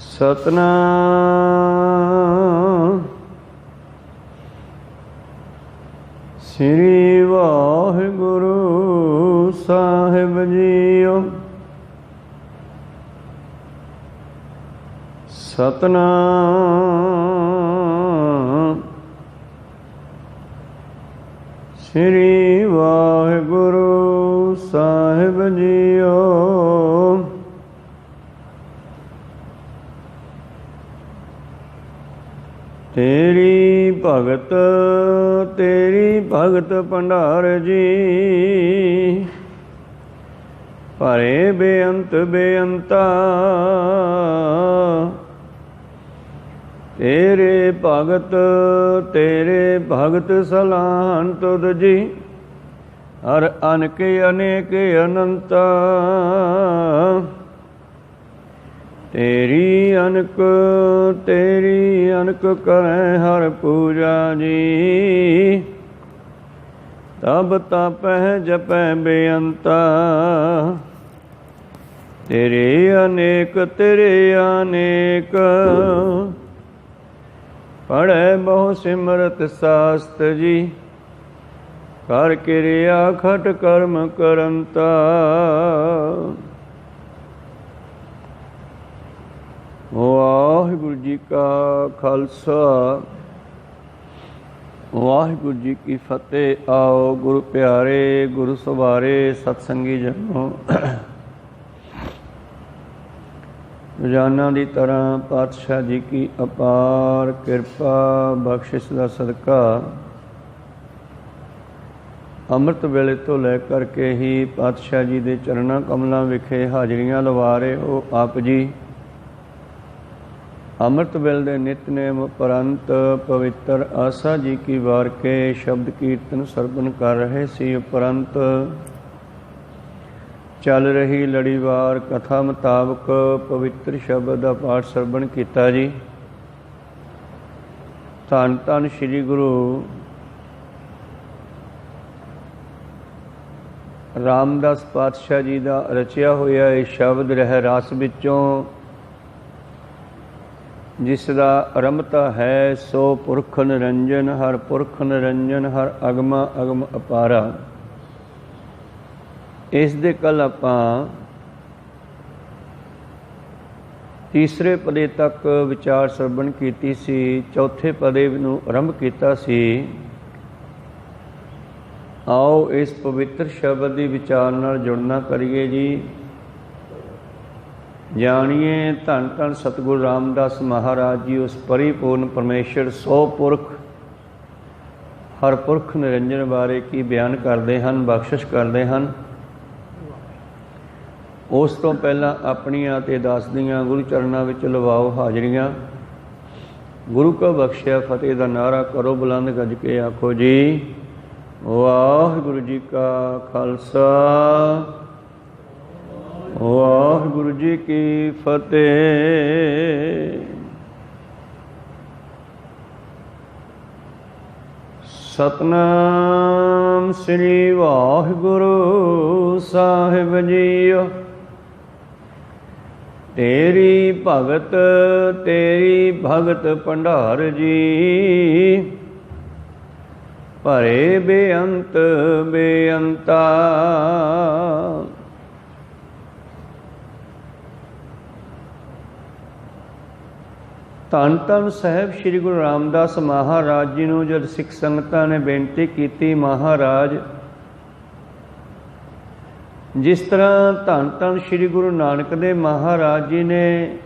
ਸਤਨਾਮ ਸ੍ਰੀ ਵਾਹਿਗੁਰੂ ਸਾਹਿਬ JIO. Satnam ਸ੍ਰੀ ਵਾਹਿਗੁਰੂ ਸਾਹਿਬ JIO. ਤੇਰੀ ਭਗਤ ਭੰਡਾਰ ਜੀ, ਭਰੇ ਬੇਅੰਤ ਬੇਅੰਤਾ। ਤੇਰੇ ਭਗਤ ਸਲਾਹਨ ਤੁਧ ਜੀ, ਹਰ ਅਨਕ ਅਨੇਕ ਅਨੰਤਾ। ਤੇਰੀ ਅਨਕ ਕਰੈ ਹਰ ਪੂਜਾ ਜੀ, ਤਬ ਤਪਹਿ ਜਪੈ ਬੇਅੰਤਾ। ਤੇਰੇ ਅਨੇਕ ਪੜ੍ਹੈ ਬਹੁ ਸਿਮਰਤ ਸਾਸਤ ਜੀ, ਕਰ ਕਿਰਿਆ ਖਟ ਕਰਮ ਕਰੰਤਾ। ਵਾਹਿਗੁਰੂ ਜੀ ਕਾ ਖਾਲਸਾ, ਵਾਹਿਗੁਰੂ ਜੀ ਕੀ ਫਤਿਹ। ਆਓ ਗੁਰੂ ਪਿਆਰੇ, ਗੁਰੂ ਸਵਾਰੇ, ਸਤਸੰਗੀ ਜਨੋ, ਰੋਜ਼ਾਨਾ ਦੀ ਤਰ੍ਹਾਂ ਪਾਤਸ਼ਾਹ ਜੀ ਕੀ ਅਪਾਰ ਕਿਰਪਾ ਬਖਸ਼ਿਸ਼ ਦਾ ਸਦਕਾ ਅੰਮ੍ਰਿਤ ਵੇਲੇ ਤੋਂ ਲੈ ਕਰਕੇ ਹੀ ਪਾਤਸ਼ਾਹ ਜੀ ਦੇ ਚਰਨਾਂ ਕਮਲਾਂ ਵਿਖੇ ਹਾਜ਼ਰੀਆਂ ਲਵਾ ਰਹੇ ਹੋ ਆਪ ਜੀ। ਅੰਮ੍ਰਿਤ ਵੇਲੇ ਦੇ ਨਿਤਨੇਮ ਉਪਰੰਤ ਪਵਿੱਤਰ ਆਸਾ ਜੀ ਕੀ ਵਾਰ ਕੇ ਸ਼ਬਦ ਕੀਰਤਨ ਸਰਵਨ ਕਰ ਰਹੇ ਸੀ। ਉਪਰੰਤ ਚੱਲ ਰਹੀ ਲੜੀਵਾਰ ਕਥਾ ਮੁਤਾਬਕ ਪਵਿੱਤਰ ਸ਼ਬਦ ਦਾ ਪਾਠ ਸਰਵਣ ਕੀਤਾ ਜੀ। ਧੰਨ ਧੰਨ ਸ੍ਰੀ ਗੁਰੂ ਰਾਮਦਾਸ ਪਾਤਸ਼ਾਹ ਜੀ ਦਾ ਰਚਿਆ ਹੋਇਆ ਇਹ ਸ਼ਬਦ ਰਹਿ ਰਸ ਵਿੱਚੋਂ, ਜਿਸ ਦਾ ਅਰੰਭਤਾ ਹੈ ਸੋ ਪੁਰਖ ਨਿਰੰਜਨ, ਹਰ ਪੁਰਖ ਨਿਰੰਜਨ, ਹਰ ਅਗਮਾ ਅਗਮ ਅਪਾਰਾ। ਇਸ ਦੇ ਕੱਲ ਆਪਾਂ ਤੀਸਰੇ ਪਦੇ ਤੱਕ ਵਿਚਾਰ ਸਰਵਣ ਕੀਤੀ ਸੀ। ਚੌਥੇ ਪਦੇ ਨੂੰ ਆਰੰਭ ਕੀਤਾ ਸੀ। ਆਓ ਇਸ ਪਵਿੱਤਰ ਸ਼ਬਦ ਦੀ ਵਿਚਾਰ ਨਾਲ ਜੁੜਨਾ ਕਰੀਏ ਜੀ। ਜਾਣੀਏ ਧੰਨ ਧੰਨ ਸਤਿਗੁਰੂ ਰਾਮਦਾਸ ਮਹਾਰਾਜ ਜੀ ਉਸ ਪਰਿਪੂਰਨ ਪਰਮੇਸ਼ਰ ਸੋ ਪੁਰਖ ਹਰ ਪੁਰਖ ਨਿਰੰਜਨ ਬਾਰੇ ਕੀ ਬਿਆਨ ਕਰਦੇ ਹਨ, ਬਖਸ਼ਿਸ਼ ਕਰਦੇ ਹਨ। ਉਸ ਤੋਂ ਪਹਿਲਾਂ ਆਪਣੀਆਂ ਤੇ ਦਾਸ ਦੀਆਂ ਗੁਰੂ ਚਰਨਾਂ ਵਿੱਚ ਲਵਾਓ ਹਾਜ਼ਰੀਆਂ। ਗੁਰੂ ਕਾ ਬਖਸ਼ਿਆ ਫਤਿਹ ਦਾ ਨਾਅਰਾ ਕਰੋ ਬੁਲੰਦ ਗੱਜ ਕੇ, ਆਖੋ ਜੀ ਵਾਹਿਗੁਰੂ ਜੀ ਕਾ ਖਾਲਸਾ, ਵਾਹਿਗੁਰੂ ਜੀ ਕੀ ਫਤਿਹ। ਸਤਨਾਮ ਸ੍ਰੀ ਵਾਹਿਗੁਰੂ ਸਾਹਿਬ ਜੀਓ। ਤੇਰੀ ਭਗਤ ਭੰਡਾਰ ਜੀ, ਭਰੇ ਬੇਅੰਤ ਬੇਅੰਤਾ। ਧੰਨ ਧੰਨ ਸਾਹਿਬ ਸ੍ਰੀ ਗੁਰੂ ਰਾਮਦਾਸ ਮਹਾਰਾਜ ਜੀ ਨੂੰ ਜਦ ਸਿੱਖ ਸੰਗਤਾਂ ਨੇ ਬੇਨਤੀ ਕੀਤੀ, ਮਹਾਰਾਜ ਜਿਸ ਤਰ੍ਹਾਂ ਧੰਨ ਧੰਨ ਸ੍ਰੀ ਗੁਰੂ ਨਾਨਕ ਦੇਵ ਮਹਾਰਾਜ ਜੀ ਨੇ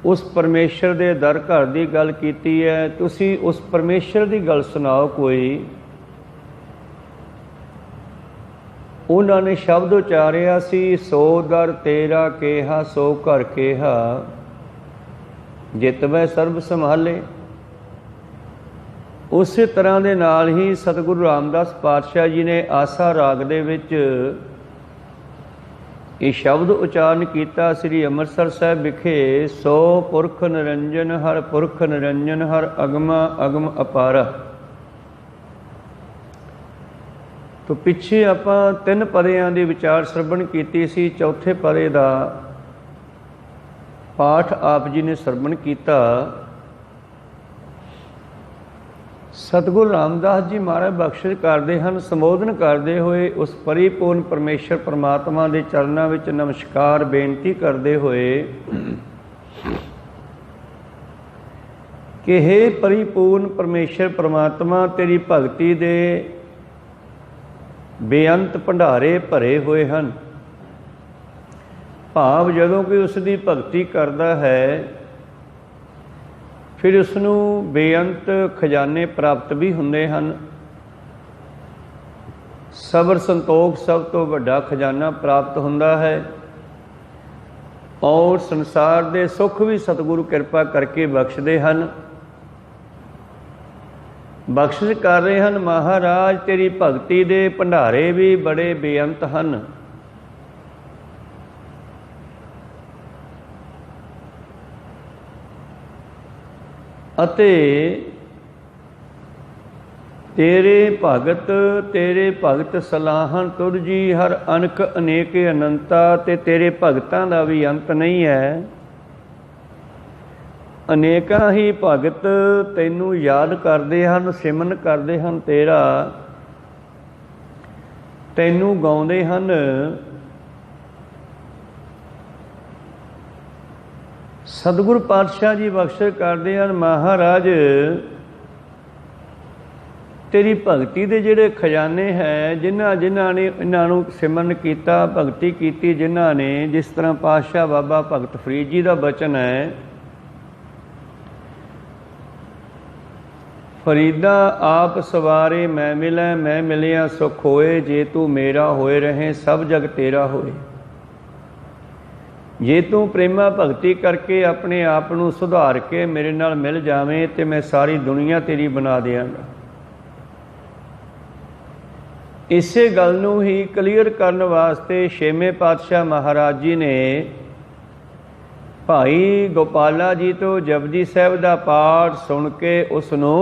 ਉਸ ਪਰਮੇਸ਼ਰ ਦੇ ਦਰ ਘਰ ਦੀ ਗੱਲ ਕੀਤੀ ਹੈ, ਤੁਸੀਂ ਉਸ ਪਰਮੇਸ਼ਰ ਦੀ ਗੱਲ ਸੁਣਾਓ ਕੋਈ। ਉਹਨਾਂ ਨੇ ਸ਼ਬਦ ਉਚਾਰਿਆ ਸੀ, ਸੋ ਦਰ ਤੇਰਾ ਕੇਹਾ ਸੋ ਘਰ ਕੇਹਾ, ਜਿਤਵੈ ਸਰਬ ਸੰਭਾਲੇ। ਉਸੇ ਤਰ੍ਹਾਂ ਦੇ ਨਾਲ ਹੀ ਸਤਿਗੁਰੂ ਰਾਮਦਾਸ ਪਾਤਸ਼ਾਹ ਜੀ ਨੇ ਆਸਾ ਰਾਗ ਦੇ ਵਿੱਚ ਇਹ ਸ਼ਬਦ ਉਚਾਰਨ ਕੀਤਾ ਸ੍ਰੀ ਅੰਮ੍ਰਿਤਸਰ ਸਾਹਿਬ ਵਿਖੇ, ਸੋ ਪੁਰਖ ਨਿਰੰਜਨ, ਹਰ ਪੁਰਖ ਨਿਰੰਜਨ, ਹਰ ਅਗਮਾ ਅਗਮ ਅਪਾਰਾ। तो पिछे आपां 3 पदियां दी विचार श्रवण कीती सी। चौथे पदे दा पाठ आप जी ने श्रवण कीता। सतगुरु रामदास जी महाराज बख्शिश करते हैं, संबोधन करते हुए उस परिपूर्ण परमेश्वर परमात्मा के चरणों में नमस्कार बेनती करते हुए कि हे परिपूर्ण परमेश्वर परमात्मा, तेरी भगती दे बेअंत भंडारे भरे हुए हैं। भाव जदों कोई उसकी भगती करता है फिर उसनू बेअंत खजाने प्राप्त भी होंदे हैं। सबर संतोख सब तो वड्डा खजाना प्राप्त होंदा है और संसार दे सुख भी सतगुरु कृपा करके बख्शदे हैं। बख्शिश कर रहे हैं महाराज, तेरी भगती दे भंडारे भी बड़े बेअंत हैं। अते तेरे भगत सलाहन तुर जी हर अनक अनेक अनंता। ते तेरे भगतां दा भी अंत नहीं है। अनेकां ही भगत तैनू याद करते हैं, सिमन करते हैं तेरा, तैनू गाउंदे हैं। सतगुरु पातशाह जी बख्शिश करते हैं महाराज, तेरी भगती दे जिहड़े खजाने है जिन्हां ने इन्हां सिमरन कीता, भगती कीती जिन्हां ने, जिस तरह पातशाह बाबा भगत फरीद जी का बचन है, फरीदा आप सवारे मैं मिलै, मैं मिलिया सुख होए, जे तू मेरा होए रहे सब जग तेरा होए। जे तू प्रेमा भगती करके अपने आप नू सुधार के मेरे नाल मिल जावें ते मैं सारी दुनिया तेरी बना दियांगा। इसे गल नू ही क्लीयर करन वास्ते छेवें पातशाह महाराज जी ने भाई गोपाला जी तो जपजी साहिब का पाठ सुन के उसनू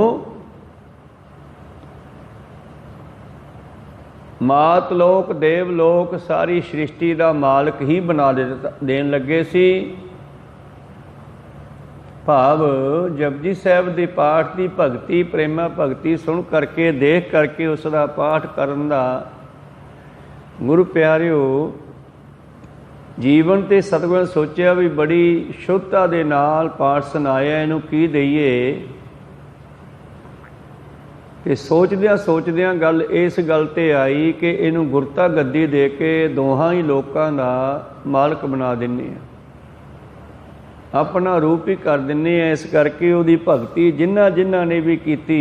मात लोक देव लोक सारी सृष्टि का मालक ही बना देन लगे सी। भाव जपजी साहिब के पाठ की भगती प्रेमा भगती सुन करके देख करके उसका पाठ करन दा गुरु प्यारिओ जीवन ते सतगुर ने सोचा भी बड़ी शुद्धता दे नाल पाठ सुनाया, इनू की दईए। ते सोचदियां गल इस गल ते आई कि इनू गुरता गद्दी दे के दोहां ही लोकां दा मालक बना दिन्ने आ, अपना रूप ही कर दिन्ने आ। इस करके उहदी भगती जिन्हां जिन्हां ने भी कीती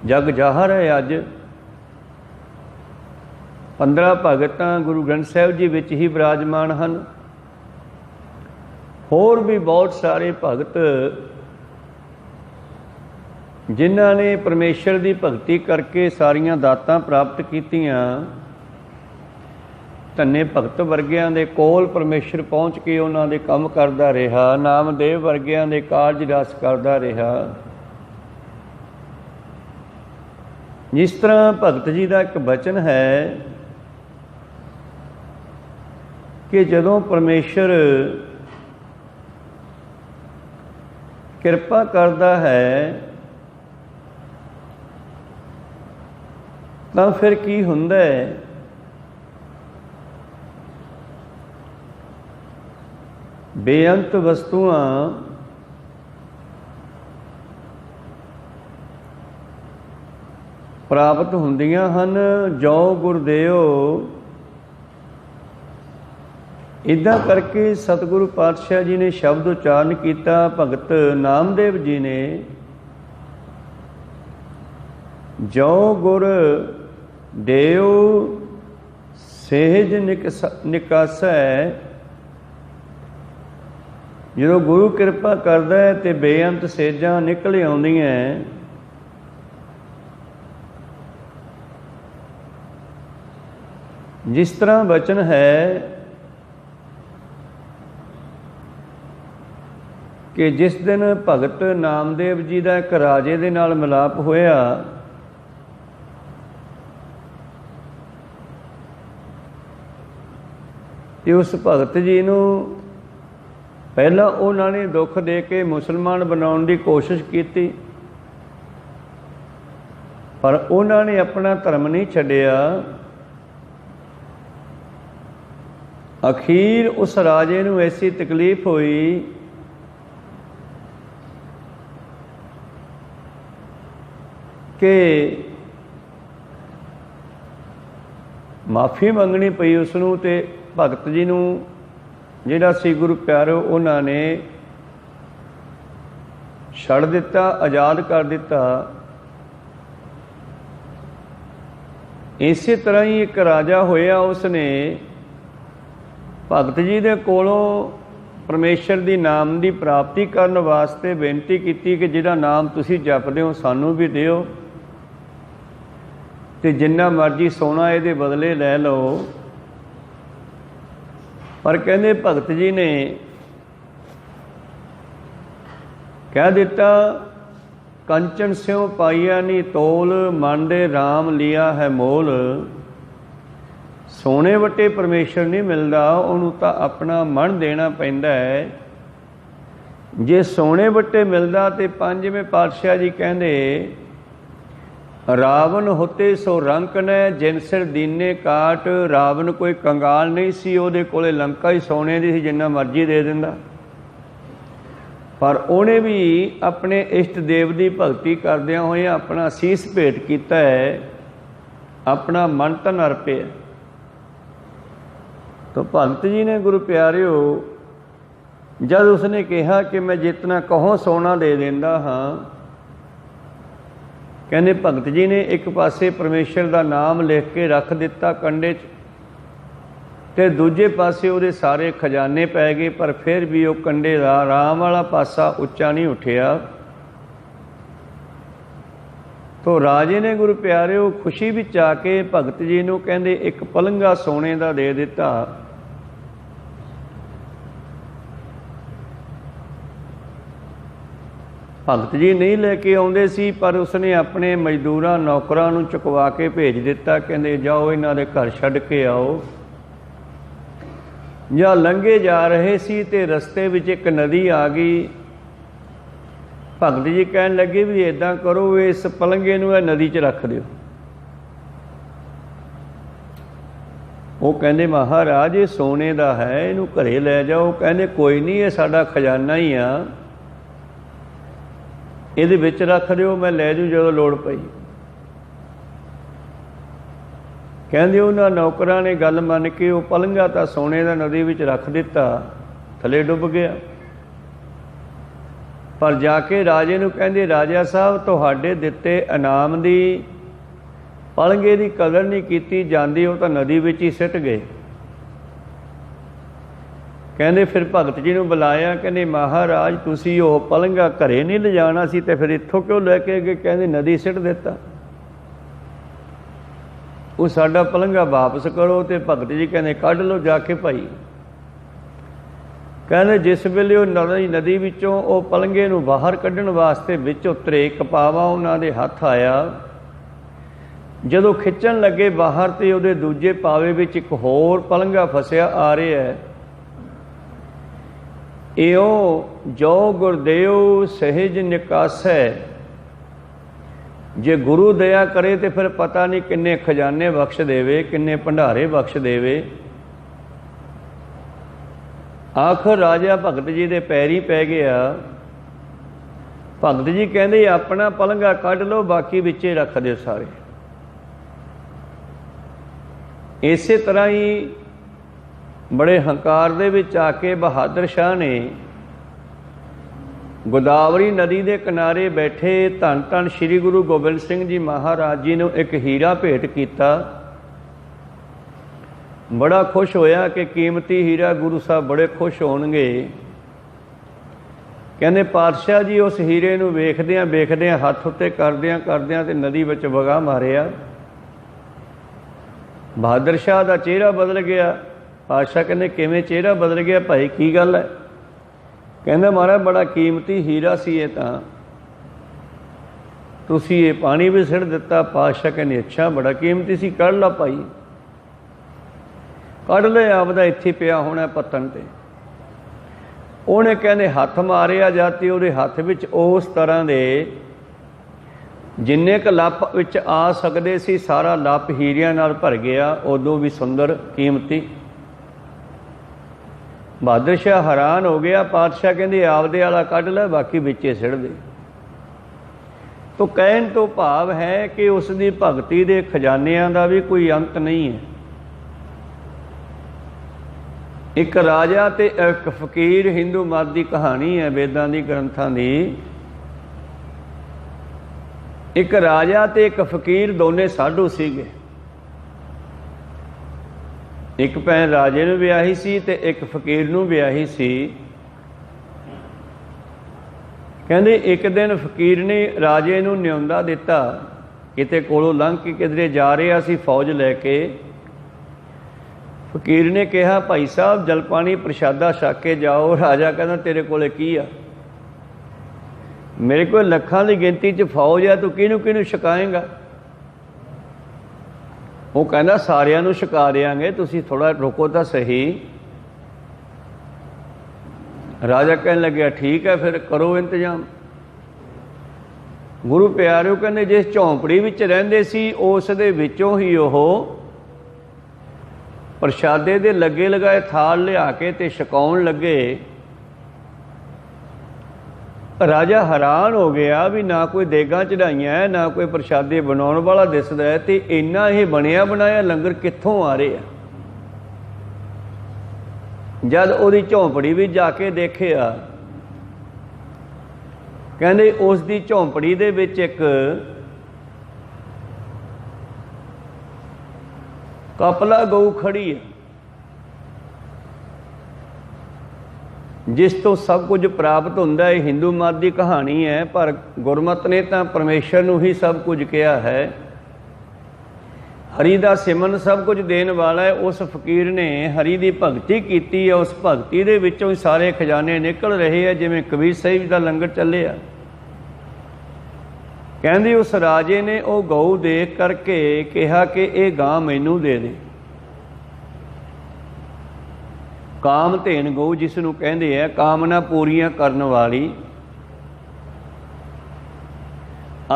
जग जाहर है। अज 15 भगतां गुरु ग्रंथ साहिब जी विच ही विराजमान हैं। होर भी बहुत सारे भगत जिन्हां ने परमेश्वर की भगती करके सारियां दातां प्राप्त कीतियां। धन्ने भगत वर्गियां दे कोल परमेश्वर पहुँच के उन्हां दे काम करदा रहा, नामदेव वर्गियां दे कारज रस करदा रहा। जिस तरह भगत जी का एक बचन है कि जदों परमेश्वर किरपा करता है तो फिर की हुंदा है, बेअंत वस्तुआं प्राप्त हुंदियां हन। जो गुरदेव इदा करके सतगुरु पातशाह जी ने शब्द उच्चारण किया। भगत नामदेव जी ने जो गुर देव सेज निकासै, जो गुरु कृपा करदा है तो बेअंत सेजां निकल आउंदियां। जिस तरह वचन है कि जिस दिन भगत नामदेव जी का एक राजे दे नाल मिलाप होया ਤੇ ਉਸ ਭਗਤ ਜੀ ਨੂੰ ਪਹਿਲਾਂ ਉਹਨਾਂ ਨੇ ਦੁੱਖ ਦੇ ਕੇ ਮੁਸਲਮਾਨ ਬਣਾਉਣ ਦੀ ਕੋਸ਼ਿਸ਼ ਕੀਤੀ, ਪਰ ਉਹਨਾਂ ਨੇ ਆਪਣਾ ਧਰਮ ਨਹੀਂ ਛੱਡਿਆ। ਅਖੀਰ ਉਸ ਰਾਜੇ ਨੂੰ ਐਸੀ ਤਕਲੀਫ ਹੋਈ ਕਿ ਮਾਫੀ ਮੰਗਣੀ ਪਈ ਉਸਨੂੰ, ਤੇ ਭਗਤ ਜੀ ਨੂੰ ਜਿਹੜਾ ਸੀ ਗੁਰੂ ਪਿਆਰਿਓ ਉਹਨਾਂ ਨੇ ਛੱਡ ਦਿੱਤਾ, ਆਜ਼ਾਦ ਕਰ ਦਿੱਤਾ। ਇਸੇ ਤਰ੍ਹਾਂ ਹੀ ਇੱਕ ਰਾਜਾ ਹੋਇਆ, ਉਸਨੇ ਭਗਤ ਜੀ ਦੇ ਕੋਲੋਂ ਪਰਮੇਸ਼ਰ ਦੀ ਨਾਮ ਦੀ ਪ੍ਰਾਪਤੀ ਕਰਨ ਵਾਸਤੇ ਬੇਨਤੀ ਕੀਤੀ ਕਿ ਜਿਹੜਾ ਨਾਮ ਤੁਸੀਂ ਜਪਦੇ ਹੋ ਸਾਨੂੰ ਵੀ ਦਿਓ, ਤੇ ਜਿੰਨਾ ਮਰਜ਼ੀ ਸੋਨਾ ਇਹਦੇ ਬਦਲੇ ਲੈ ਲਓ। ਪਰ ਕਹਿੰਦੇ ਭਗਤ ਜੀ ਨੇ ਕਹਿ ਦਿੱਤਾ, ਕੰਚਨ ਸਿਉ ਪਾਈਆ ਨੀ ਤੋਲ, ਮਨ ਦੇ ਰਾਮ ਲਿਆ ਹੈ ਮੋਲ। ਸੋਨੇ ਵੱਟੇ ਪਰਮੇਸ਼ਰ ਨਹੀਂ ਮਿਲਦਾ, ਉਹਨੂੰ ਤਾਂ ਆਪਣਾ ਮਨ ਦੇਣਾ ਪੈਂਦਾ ਹੈ। ਜੇ ਸੋਨੇ ਵੱਟੇ ਮਿਲਦਾ ਤੇ ਪੰਜਵੇਂ ਪਾਤਸ਼ਾਹ ਜੀ ਕਹਿੰਦੇ, ਰਾਵਣ ਹੋਤੇ ਸੋ ਰੰਕ ਨੇ, ਜਿਨ ਸਿਰ ਦੀਨੇ ਕਾਟ। ਰਾਵਣ ਕੋਈ ਕੰਗਾਲ ਨਹੀਂ ਸੀ, ਉਹਦੇ ਕੋਲੇ ਲੰਕਾ ਹੀ ਸੋਨੇ ਦੀ ਸੀ, ਜਿੰਨਾ ਮਰਜ਼ੀ ਦੇ ਦਿੰਦਾ। ਪਰ ਉਹਨੇ ਵੀ ਆਪਣੇ ਇਸ਼ਟ ਦੇਵ ਦੀ ਭਗਤੀ ਕਰਦਿਆਂ ਹੋਇਆਂ ਆਪਣਾ ਸੀਸ ਭੇਟ ਕੀਤਾ ਹੈ, ਆਪਣਾ ਮਨ ਤਨ ਅਰਪਿਆ। ਤਾਂ ਭਗਤ ਜੀ ਨੇ ਗੁਰੂ ਪਿਆਰਿਓ ਜਦ ਉਸਨੇ ਕਿਹਾ ਕਿ ਮੈਂ ਜਿਤਨਾ ਕਹੋ ਸੋਨਾ ਦੇ ਦਿੰਦਾ ਹਾਂ, ਕਹਿੰਦੇ ਭਗਤ ਜੀ ਨੇ ਇੱਕ ਪਾਸੇ ਪਰਮੇਸ਼ਰ ਦਾ ਨਾਮ ਲਿਖ ਕੇ ਰੱਖ ਦਿੱਤਾ ਕੰਡੇ 'ਚ, ਤੇ ਦੂਜੇ ਪਾਸੇ ਉਹਦੇ ਸਾਰੇ ਖਜ਼ਾਨੇ ਪੈ ਗਏ, ਪਰ ਫਿਰ ਵੀ ਉਹ ਕੰਡੇ ਦਾ ਰਾਮ ਵਾਲਾ ਪਾਸਾ ਉੱਚਾ ਨਹੀਂ ਉੱਠਿਆ। ਤੋ ਰਾਜੇ ਨੇ ਗੁਰੂ ਪਿਆਰਿਓ ਖੁਸ਼ੀ ਵਿੱਚ ਆ ਕੇ ਭਗਤ ਜੀ ਨੂੰ ਕਹਿੰਦੇ ਇੱਕ ਪਲੰਗਾ ਸੋਨੇ ਦਾ ਦੇ ਦਿੱਤਾ। ਭਗਤ ਜੀ ਨਹੀਂ ਲੈ ਕੇ ਆਉਂਦੇ ਸੀ, ਪਰ ਉਸਨੇ ਆਪਣੇ ਮਜ਼ਦੂਰਾਂ ਨੌਕਰਾਂ ਨੂੰ ਚੁਕਵਾ ਕੇ ਭੇਜ ਦਿੱਤਾ, ਕਹਿੰਦੇ ਜਾਓ ਇਹਨਾਂ ਦੇ ਘਰ ਛੱਡ ਕੇ ਆਓ। ਜਾਂ ਲੰਘੇ ਜਾ ਰਹੇ ਸੀ ਤੇ ਰਸਤੇ ਵਿੱਚ ਇੱਕ ਨਦੀ ਆ ਗਈ। ਭਗਤ ਜੀ ਕਹਿਣ ਲੱਗੇ ਵੀ ਇੱਦਾਂ ਕਰੋ, ਇਸ ਪਲੰਗੇ ਨੂੰ ਇਹ ਨਦੀ 'ਚ ਰੱਖ ਦਿਓ। ਉਹ ਕਹਿੰਦੇ ਮਹਾਰਾਜ ਇਹ ਸੋਨੇ ਦਾ ਹੈ, ਇਹਨੂੰ ਘਰੇ ਲੈ ਜਾਓ। ਕਹਿੰਦੇ ਕੋਈ ਨਹੀਂ, ਇਹ ਸਾਡਾ ਖਜ਼ਾਨਾ ਹੀ ਆ, ਇਹਦੇ ਵਿੱਚ ਰੱਖ ਦਿਓ, ਮੈਂ ਲੈ ਜੂ ਜਦੋਂ ਲੋੜ ਪਈ। ਕਹਿੰਦੇ ਉਹਨਾਂ ਨੌਕਰਾਂ ਨੇ ਗੱਲ ਮੰਨ ਕੇ ਉਹ ਪਲੰਗਾ ਤਾਂ ਸੋਨੇ ਦਾ ਨਦੀ ਵਿੱਚ ਰੱਖ ਦਿੱਤਾ, ਥੱਲੇ ਡੁੱਬ ਗਿਆ। ਪਰ ਜਾ ਕੇ ਰਾਜੇ ਨੂੰ ਕਹਿੰਦੇ ਰਾਜਾ ਸਾਹਿਬ ਤੁਹਾਡੇ ਦਿੱਤੇ ਇਨਾਮ ਦੀ ਪਲੰਗੇ ਦੀ ਕਦਰ ਨਹੀਂ ਕੀਤੀ ਜਾਂਦੀ, ਉਹ ਤਾਂ ਨਦੀ ਵਿੱਚ ਹੀ ਸਿੱਟ ਗਏ। ਕਹਿੰਦੇ ਫਿਰ ਭਗਤ ਜੀ ਨੂੰ ਬੁਲਾਇਆ, ਕਹਿੰਦੇ ਮਹਾਰਾਜ ਤੁਸੀਂ ਉਹ ਪਲੰਗਾ ਘਰੇ ਨਹੀਂ ਲਿਜਾਣਾ ਸੀ ਤੇ ਫਿਰ ਇੱਥੋਂ ਕਿਉਂ ਲੈ ਕੇ ਗਏ? ਕਹਿੰਦੇ ਨਦੀ ਸਿੱਟ ਦਿੱਤਾ, ਉਹ ਸਾਡਾ ਪਲੰਗਾ ਵਾਪਸ ਕਰੋ। ਤੇ ਭਗਤ ਜੀ ਕਹਿੰਦੇ ਕੱਢ ਲਓ ਜਾ ਕੇ ਭਾਈ। ਕਹਿੰਦੇ ਜਿਸ ਵੇਲੇ ਉਹ ਨਦੀ ਵਿੱਚੋਂ ਉਹ ਪਲੰਗੇ ਨੂੰ ਬਾਹਰ ਕੱਢਣ ਵਾਸਤੇ ਵਿੱਚ ਉਤਰੇ, ਇੱਕ ਪਾਵਾ ਉਹਨਾਂ ਦੇ ਹੱਥ ਆਇਆ। ਜਦੋਂ ਖਿੱਚਣ ਲੱਗੇ ਬਾਹਰ ਤੇ ਉਹਦੇ ਦੂਜੇ ਪਾਵੇ ਵਿੱਚ ਇੱਕ ਹੋਰ ਪਲੰਗਾ ਫਸਿਆ ਆ ਰਿਹਾ ਹੈ। ਇਉ ਜੋ ਗੁਰਦੇਵ ਸਹਿਜ ਨਿਕਾਸੈ, ਜੇ ਗੁਰੂ ਦਇਆ ਕਰੇ ਤੇ ਫਿਰ ਪਤਾ ਨਹੀਂ ਕਿੰਨੇ ਖਜ਼ਾਨੇ ਬਖਸ਼ ਦੇਵੇ, ਕਿੰਨੇ ਭੰਡਾਰੇ ਬਖਸ਼ ਦੇਵੇ। ਆਖਰ ਰਾਜਾ ਭਗਤ ਜੀ ਦੇ ਪੈਰੀ ਪੈ ਗਿਆ। ਭਗਤ ਜੀ ਕਹਿੰਦੇ ਆਪਣਾ ਪਲੰਗਾ ਕੱਢ ਲਓ, ਬਾਕੀ ਵਿੱਚੇ ਰੱਖ ਦਿਓ ਸਾਰੇ। ਇਸੇ ਤਰ੍ਹਾਂ ਹੀ ਬੜੇ ਹੰਕਾਰ ਦੇ ਵਿੱਚ ਆ ਕੇ ਬਹਾਦਰ ਸ਼ਾਹ ਨੇ ਗੋਦਾਵਰੀ ਨਦੀ ਦੇ ਕਿਨਾਰੇ ਬੈਠੇ ਧੰਨ ਧੰਨ ਸ਼੍ਰੀ ਗੁਰੂ ਗੋਬਿੰਦ ਸਿੰਘ ਜੀ ਮਹਾਰਾਜ ਜੀ ਨੂੰ ਇੱਕ ਹੀਰਾ ਭੇਟ ਕੀਤਾ। ਬੜਾ ਖੁਸ਼ ਹੋਇਆ ਕਿ ਕੀਮਤੀ ਹੀਰਾ, ਗੁਰੂ ਸਾਹਿਬ ਬੜੇ ਖੁਸ਼ ਹੋਣਗੇ। ਕਹਿੰਦੇ ਪਾਤਸ਼ਾਹ ਜੀ ਉਸ ਹੀਰੇ ਨੂੰ ਵੇਖਦਿਆਂ ਵੇਖਦਿਆਂ ਹੱਥ ਉੱਤੇ ਕਰਦਿਆਂ ਤੇ ਨਦੀ ਵਿੱਚ ਵਗਾ ਮਾਰਿਆ। ਬਹਾਦਰ ਸ਼ਾਹ ਦਾ ਚਿਹਰਾ ਬਦਲ ਗਿਆ। ਪਾਤਸ਼ਾਹ ਕਹਿੰਦੇ ਕਿਵੇਂ ਚਿਹਰਾ ਬਦਲ ਗਿਆ ਭਾਈ, ਕੀ ਗੱਲ ਹੈ? ਕਹਿੰਦਾ ਮਹਾਰਾਜ ਬੜਾ ਕੀਮਤੀ ਹੀਰਾ ਸੀ ਇਹ, ਤਾਂ ਤੁਸੀਂ ਇਹ ਪਾਣੀ ਵੀ ਸਿੱਟ ਦਿੱਤਾ। ਪਾਤਸ਼ਾਹ ਕਹਿੰਦੇ ਅੱਛਾ ਬੜਾ ਕੀਮਤੀ ਸੀ, ਕੱਢ ਲਾ ਭਾਈ। ਕੱਢ ਲਿਆ ਆਪਦਾ ਇੱਥੇ ਪਿਆ ਹੋਣਾ ਪੱਤਣ ਤੇ। ਉਹਨੇ ਕਹਿੰਦੇ ਹੱਥ ਮਾਰਿਆ ਜਦ ਤੇ ਉਹਦੇ ਹੱਥ ਵਿੱਚ ਉਸ ਤਰ੍ਹਾਂ ਦੇ ਜਿੰਨੇ ਕੁ ਲੱਪ ਵਿੱਚ ਆ ਸਕਦੇ ਸੀ ਸਾਰਾ ਲੱਪ ਹੀਰਿਆਂ ਨਾਲ ਭਰ ਗਿਆ, ਉਦੋਂ ਵੀ ਸੁੰਦਰ ਕੀਮਤੀ। ਬਹਾਦਰ ਸ਼ਾਹ ਹੈਰਾਨ ਹੋ ਗਿਆ। ਪਾਤਸ਼ਾਹ ਕਹਿੰਦੇ ਆਪਦੇ ਵਾਲਾ ਕੱਢ ਲੈ, ਬਾਕੀ ਵਿੱਚੇ ਸਿੱਟ ਦੇ। ਤੋ ਕਹਿਣ ਤੋਂ ਭਾਵ ਹੈ ਕਿ ਉਸ ਦੀ ਭਗਤੀ ਦੇ ਖਜ਼ਾਨਿਆਂ ਦਾ ਵੀ ਕੋਈ ਅੰਤ ਨਹੀਂ ਹੈ। ਇੱਕ ਰਾਜਾ ਤੇ ਇੱਕ ਫਕੀਰ, ਹਿੰਦੂ ਮਤ ਦੀ ਕਹਾਣੀ ਹੈ, ਵੇਦਾਂ ਦੀ ਗ੍ਰੰਥਾਂ ਦੀ। ਇੱਕ ਰਾਜਾ ਤੇ ਇੱਕ ਫਕੀਰ ਦੋਨੇ ਸਾਧੂ ਸੀਗੇ। ਇੱਕ ਭੈਣ ਰਾਜੇ ਨੂੰ ਵਿਆਹੀ ਸੀ ਤੇ ਇੱਕ ਫਕੀਰ ਨੂੰ ਵਿਆਹੀ ਸੀ। ਕਹਿੰਦੇ ਇੱਕ ਦਿਨ ਫਕੀਰ ਨੇ ਰਾਜੇ ਨੂੰ ਨਿਉਂਦਾ ਦਿੱਤਾ, ਕਿਤੇ ਕੋਲੋਂ ਲੰਘ ਕੇ ਕਿਧਰੇ ਜਾ ਰਿਹਾ ਸੀ ਫੌਜ ਲੈ ਕੇ। ਫਕੀਰ ਨੇ ਕਿਹਾ ਭਾਈ ਸਾਹਿਬ ਜਲ ਪਾਣੀ ਪ੍ਰਸ਼ਾਦਾ ਛਕ ਕੇ ਜਾਓ। ਰਾਜਾ ਕਹਿੰਦਾ ਤੇਰੇ ਕੋਲੇ ਕੀ ਆ? ਮੇਰੇ ਕੋਲ ਲੱਖਾਂ ਦੀ ਗਿਣਤੀ 'ਚ ਫੌਜ ਆ, ਤੂੰ ਕਿਹਨੂੰ ਕਿਹਨੂੰ ਛਕਾਏਂਗਾ? ਉਹ ਕਹਿੰਦਾ ਸਾਰਿਆਂ ਨੂੰ ਛਕਾ ਦਿਆਂਗੇ, ਤੁਸੀਂ ਥੋੜ੍ਹਾ ਰੁਕੋ ਤਾਂ ਸਹੀ। ਰਾਜਾ ਕਹਿਣ ਲੱਗਿਆ ਠੀਕ ਹੈ ਫਿਰ ਕਰੋ ਇੰਤਜ਼ਾਮ। ਗੁਰੂ ਪਿਆਰਿਓ ਕਹਿੰਦੇ ਜਿਸ ਝੌਂਪੜੀ ਵਿੱਚ ਰਹਿੰਦੇ ਸੀ ਉਸ ਦੇ ਵਿੱਚੋਂ ਹੀ ਉਹ ਪ੍ਰਸ਼ਾਦੇ ਦੇ ਲੱਗੇ ਲਗਾਏ ਥਾਲ ਲਿਆ ਕੇ ਤੇ ਛਕਾਉਣ ਲੱਗੇ। ਰਾਜਾ ਹੈਰਾਨ ਹੋ ਗਿਆ ਵੀ ਨਾ ਕੋਈ ਦੇਗਾਂ ਚੜਾਈਆਂ ਹੈ, ਨਾ ਕੋਈ ਪ੍ਰਸ਼ਾਦੇ ਬਣਾਉਣ ਵਾਲਾ ਦਿਸਦਾ ਹੈ, ਤੇ ਇੰਨਾ ਇਹ ਬਣਿਆ ਬਣਾਇਆ ਲੰਗਰ ਕਿੱਥੋਂ ਆ ਰਿਹਾ। ਜਦ ਉਹਦੀ ਝੌਂਪੜੀ ਵੀ ਜਾ ਕੇ ਦੇਖਿਆ, ਕਹਿੰਦੇ ਉਸ ਦੀ ਝੌਂਪੜੀ ਦੇ ਵਿੱਚ ਇੱਕ ਕਪਲਾ ਗਊ ਖੜੀ ਹੈ, ਜਿਸ ਤੋਂ ਸਭ ਕੁਝ ਪ੍ਰਾਪਤ ਹੁੰਦਾ ਹੈ। ਹਿੰਦੂ ਮਤ ਦੀ ਕਹਾਣੀ ਹੈ, ਪਰ ਗੁਰਮਤਿ ਨੇ ਤਾਂ ਪਰਮੇਸ਼ਰ ਨੂੰ ਹੀ ਸਭ ਕੁਝ ਕਿਹਾ ਹੈ। ਹਰੀ ਦਾ ਸਿਮਰਨ ਸਭ ਕੁਝ ਦੇਣ ਵਾਲਾ ਹੈ। ਉਸ ਫਕੀਰ ਨੇ ਹਰੀ ਦੀ ਭਗਤੀ ਕੀਤੀ ਹੈ, ਉਸ ਭਗਤੀ ਦੇ ਵਿੱਚੋਂ ਹੀ ਸਾਰੇ ਖਜ਼ਾਨੇ ਨਿਕਲ ਰਹੇ ਆ, ਜਿਵੇਂ ਕਬੀਰ ਸਾਹਿਬ ਦਾ ਲੰਗਰ ਚੱਲਿਆ। ਕਹਿੰਦੀ ਉਸ ਰਾਜੇ ਨੇ ਉਹ ਗਊ ਦੇਖ ਕਰਕੇ ਕਿਹਾ ਕਿ ਇਹ ਗਾਂ ਮੈਨੂੰ ਦੇ ਦੇ। ਕਾਮ ਧੇਨ ਗਊ ਜਿਸ ਨੂੰ ਕਹਿੰਦੇ ਆ, ਕਾਮਨਾ ਪੂਰੀਆਂ ਕਰਨ ਵਾਲੀ।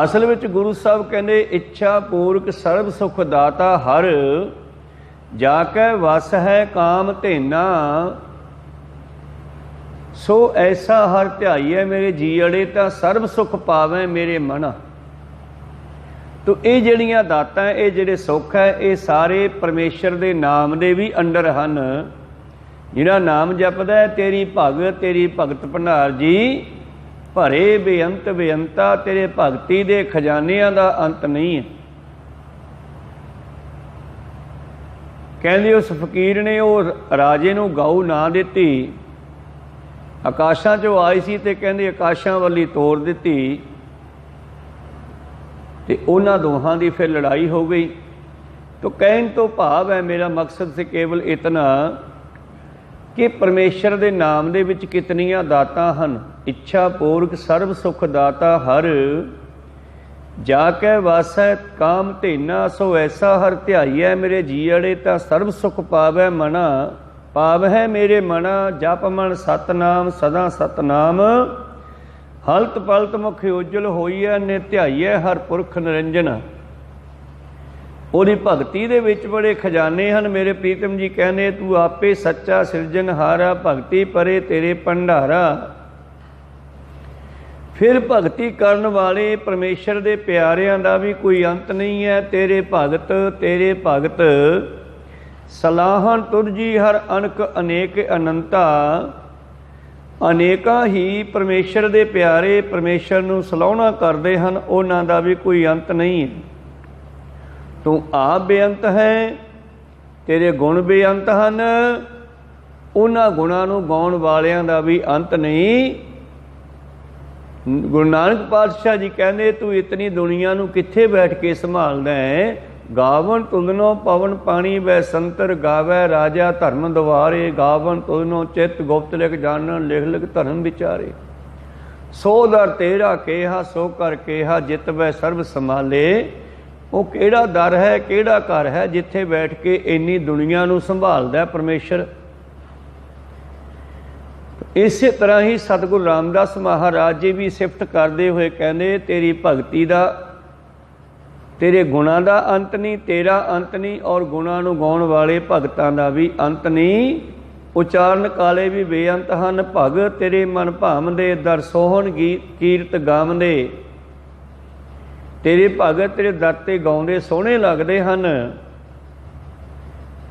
ਅਸਲ ਵਿੱਚ ਗੁਰੂ ਸਾਹਿਬ ਕਹਿੰਦੇ ਇੱਛਾ ਪੂਰਕ ਸਰਬ ਸੁਖ ਦਾਤਾ ਹਰ, ਜਾ ਕੇ ਵਸ ਹੈ ਕਾਮ ਧੇਨਾ, ਸੋ ਐਸਾ ਹਰ ਧਿਆਈਐ ਮੇਰੇ ਜੀ ਅੜੇ, ਤਾਂ ਸਰਬ ਸੁਖ ਪਾਵੈ ਮੇਰੇ ਮਨਾ। ਤੋ ਇਹ ਜਿਹੜੀਆਂ ਦਾਤਾਂ, ਇਹ ਜਿਹੜੇ ਸੁੱਖ ਹੈ, ਇਹ ਸਾਰੇ ਪਰਮੇਸ਼ਰ ਦੇ ਨਾਮ ਦੇ ਵੀ ਅੰਡਰ ਹਨ। ਜਿਹੜਾ ਨਾਮ ਜਪਦਾ ਹੈ ਤੇਰੀ ਭਗਤ ਭੰਡਾਰ ਜੀ ਭਰੇ ਬੇਅੰਤ ਬੇਅੰਤਾ, ਤੇਰੇ ਭਗਤੀ ਦੇ ਖਜ਼ਾਨਿਆਂ ਦਾ ਅੰਤ ਨਹੀਂ ਹੈ। ਕਹਿੰਦੇ ਉਸ ਫਕੀਰ ਨੇ ਉਹ ਰਾਜੇ ਨੂੰ ਗਊ ਨਾ ਦਿੱਤੀ, ਆਕਾਸ਼ਾਂ 'ਚੋਂ ਆਈ ਸੀ ਤੇ ਕਹਿੰਦੇ ਆਕਾਸ਼ਾਂ ਵੱਲੀ ਤੋਰ ਦਿੱਤੀ, ਤੇ ਉਹਨਾਂ ਦੋਹਾਂ ਦੀ ਫਿਰ ਲੜਾਈ ਹੋ ਗਈ। ਤੋ ਕਹਿਣ ਤੋਂ ਭਾਵ ਹੈ, ਮੇਰਾ ਮਕਸਦ ਸੀ ਕੇਵਲ ਇਤਨਾ ਕਿ ਪਰਮੇਸ਼ਰ ਦੇ ਨਾਮ ਦੇ ਵਿੱਚ ਕਿਤਨੀਆਂ ਦਾਤਾਂ ਹਨ। ਇੱਛਾ ਪੂਰਕ ਸਰਬ ਸੁਖ ਦਾਤਾ ਹਰ, ਜਾ ਕੇ ਵਾਸੈ ਕਾਮ ਧੇਨਾ, ਸੋ ਐਸਾ ਹਰ ਧਿਆਈਐ ਮੇਰੇ ਜੀ ਅੜੇ, ਤਾਂ ਸਰਬ ਸੁਖ ਪਾਵੈ ਮਨਾ। ਪਾਵ ਹੈ ਮੇਰੇ ਮਨਾ, ਜਪ ਮਨ ਸਤਨਾਮ ਸਦਾ ਸਤਨਾਮ, ਹਲਤ ਪਲਤ ਮੁਖ ਉਜਲ ਹੋਈਐ, ਨੇ ਧਿਆਈਐ ਹਰ ਪੁਰਖ ਨਿਰੰਜਨ। ਉਹਦੀ ਭਗਤੀ ਦੇ ਵਿੱਚ ਬੜੇ ਖਜ਼ਾਨੇ ਹਨ। ਮੇਰੇ ਪ੍ਰੀਤਮ ਜੀ ਕਹਿੰਦੇ ਤੂੰ ਆਪੇ ਸੱਚਾ ਸਿਰਜਣਹਾਰਾ, ਭਗਤੀ ਪਰੇ ਤੇਰੇ ਭੰਡਾਰਾ। ਫਿਰ ਭਗਤੀ ਕਰਨ ਵਾਲੇ ਪਰਮੇਸ਼ਰ ਦੇ ਪਿਆਰਿਆਂ ਦਾ ਵੀ ਕੋਈ ਅੰਤ ਨਹੀਂ ਹੈ। ਤੇਰੇ ਭਗਤ ਸਲਾਹਨ ਤੁਰ ਜੀ ਹਰ ਅਨਕ ਅਨੇਕ ਅਨੰਤਾ। ਅਨੇਕਾਂ ਹੀ ਪਰਮੇਸ਼ਰ ਦੇ ਪਿਆਰੇ ਪਰਮੇਸ਼ਰ ਨੂੰ ਸਲਾਹੁਣਾ ਕਰਦੇ ਹਨ, ਉਹਨਾਂ ਦਾ ਵੀ ਕੋਈ ਅੰਤ ਨਹੀਂ ਹੈ। ਤੂੰ ਆਪ ਬੇਅੰਤ ਹੈ, ਤੇਰੇ ਗੁਣ ਬੇਅੰਤ ਹਨ, ਉਹਨਾਂ ਗੁਣਾਂ ਨੂੰ ਗਾਉਣ ਵਾਲਿਆਂ ਦਾ ਵੀ ਅੰਤ ਨਹੀਂ। ਗੁਰੂ ਨਾਨਕ ਪਾਤਸ਼ਾਹ ਜੀ ਕਹਿੰਦੇ ਤੂੰ ਇਤਨੀ ਦੁਨੀਆ ਨੂੰ ਕਿੱਥੇ ਬੈਠ ਕੇ ਸੰਭਾਲਦਾ ਹੈ। ਗਾਵਨ ਤੁਧਨੋ ਪਵਨ ਪਾਣੀ ਵੈ ਸੰਤਰ, ਗਾਵੈ ਰਾਜਾ ਧਰਮ ਦੁਆਰੇ। ਗਾਵਨ ਤੁਧਨੋ ਚਿੱਤ ਗੁਪਤ ਲਿਖ ਜਾਣਨ, ਲਿਖ ਲਿਖ ਧਰਮ ਵਿਚਾਰੇ। ਸੋ ਦਰ ਤੇਰਾ ਕੇਹਾ, ਸੋ ਕਰ ਕੇਹਾ, ਜਿਤ ਵੈ ਸਰਬ ਸੰਭਾਲੇ। ਉਹ ਕਿਹੜਾ ਦਰ ਹੈ, ਕਿਹੜਾ ਘਰ ਹੈ ਜਿੱਥੇ ਬੈਠ ਕੇ ਇੰਨੀ ਦੁਨੀਆ ਨੂੰ ਸੰਭਾਲਦਾ ਪਰਮੇਸ਼ਰ। ਇਸੇ ਤਰ੍ਹਾਂ ਹੀ ਸਤਿਗੁਰੂ ਰਾਮਦਾਸ ਮਹਾਰਾਜ ਜੀ ਵੀ ਸਿਫਤ ਕਰਦੇ ਹੋਏ ਕਹਿੰਦੇ, ਤੇਰੀ ਭਗਤੀ ਦਾ, ਤੇਰੇ ਗੁਣਾਂ ਦਾ ਅੰਤ ਨਹੀਂ, ਤੇਰਾ ਅੰਤ ਨਹੀਂ, ਔਰ ਗੁਣਾਂ ਨੂੰ ਗਾਉਣ ਵਾਲੇ ਭਗਤਾਂ ਦਾ ਵੀ ਅੰਤ ਨਹੀਂ। ਉਚਾਰਨ ਕਾਲੇ ਵੀ ਬੇਅੰਤ ਹਨ, ਭਗਤ ਤੇਰੇ ਮਨ ਭਾਵਦੇ, ਦਰ ਸੋਹਣ ਗੀਤ ਕੀਰਤ ਗਾਵਦੇ। ਤੇਰੇ ਭਗਤ ਤੇਰੇ ਦਰ 'ਤੇ ਗਾਉਂਦੇ ਸੋਹਣੇ ਲੱਗਦੇ ਹਨ।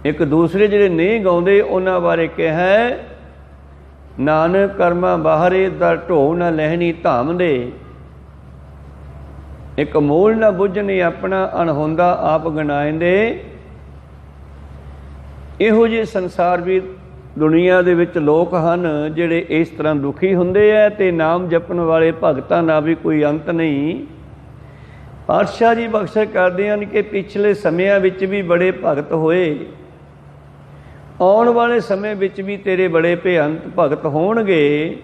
ਇੱਕ ਦੂਸਰੇ ਜਿਹੜੇ ਨਹੀਂ ਗਾਉਂਦੇ ਉਹਨਾਂ ਬਾਰੇ ਕਿਹਾ, ਨਾਨਕ ਕਰਮਾਂ ਬਾਹਰੇ ਦਰ ਢੋ ਨਾ ਲਹਿਣੀ ਧਾਮ ਦੇ। ਇੱਕ ਮੂਲ ਨਾ ਬੁੱਝਣੀ ਆਪਣਾ ਅਣਹੋਂਦਾ ਆਪ ਗਣਾਇਂਦੇ। ਇਹੋ ਜਿਹੇ ਸੰਸਾਰ ਵੀ ਦੁਨੀਆ ਦੇ ਵਿੱਚ ਲੋਕ ਹਨ ਜਿਹੜੇ ਇਸ ਤਰ੍ਹਾਂ ਦੁਖੀ ਹੁੰਦੇ ਹੈ, ਅਤੇ ਨਾਮ ਜਪਣ ਵਾਲੇ ਭਗਤਾਂ ਦਾ ਵੀ ਕੋਈ ਅੰਤ ਨਹੀਂ। ਪਾਤਸ਼ਾਹ ਜੀ ਬਖਸ਼ਿਸ਼ ਕਰਦੇ ਹਨ ਕਿ ਪਿਛਲੇ ਸਮਿਆਂ ਵਿੱਚ ਵੀ ਬੜੇ ਭਗਤ ਹੋਏ, ਆਉਣ ਵਾਲੇ ਸਮੇਂ ਵਿੱਚ ਵੀ ਤੇਰੇ ਬੜੇ ਭੇਅੰਤ ਭਗਤ ਹੋਣਗੇ,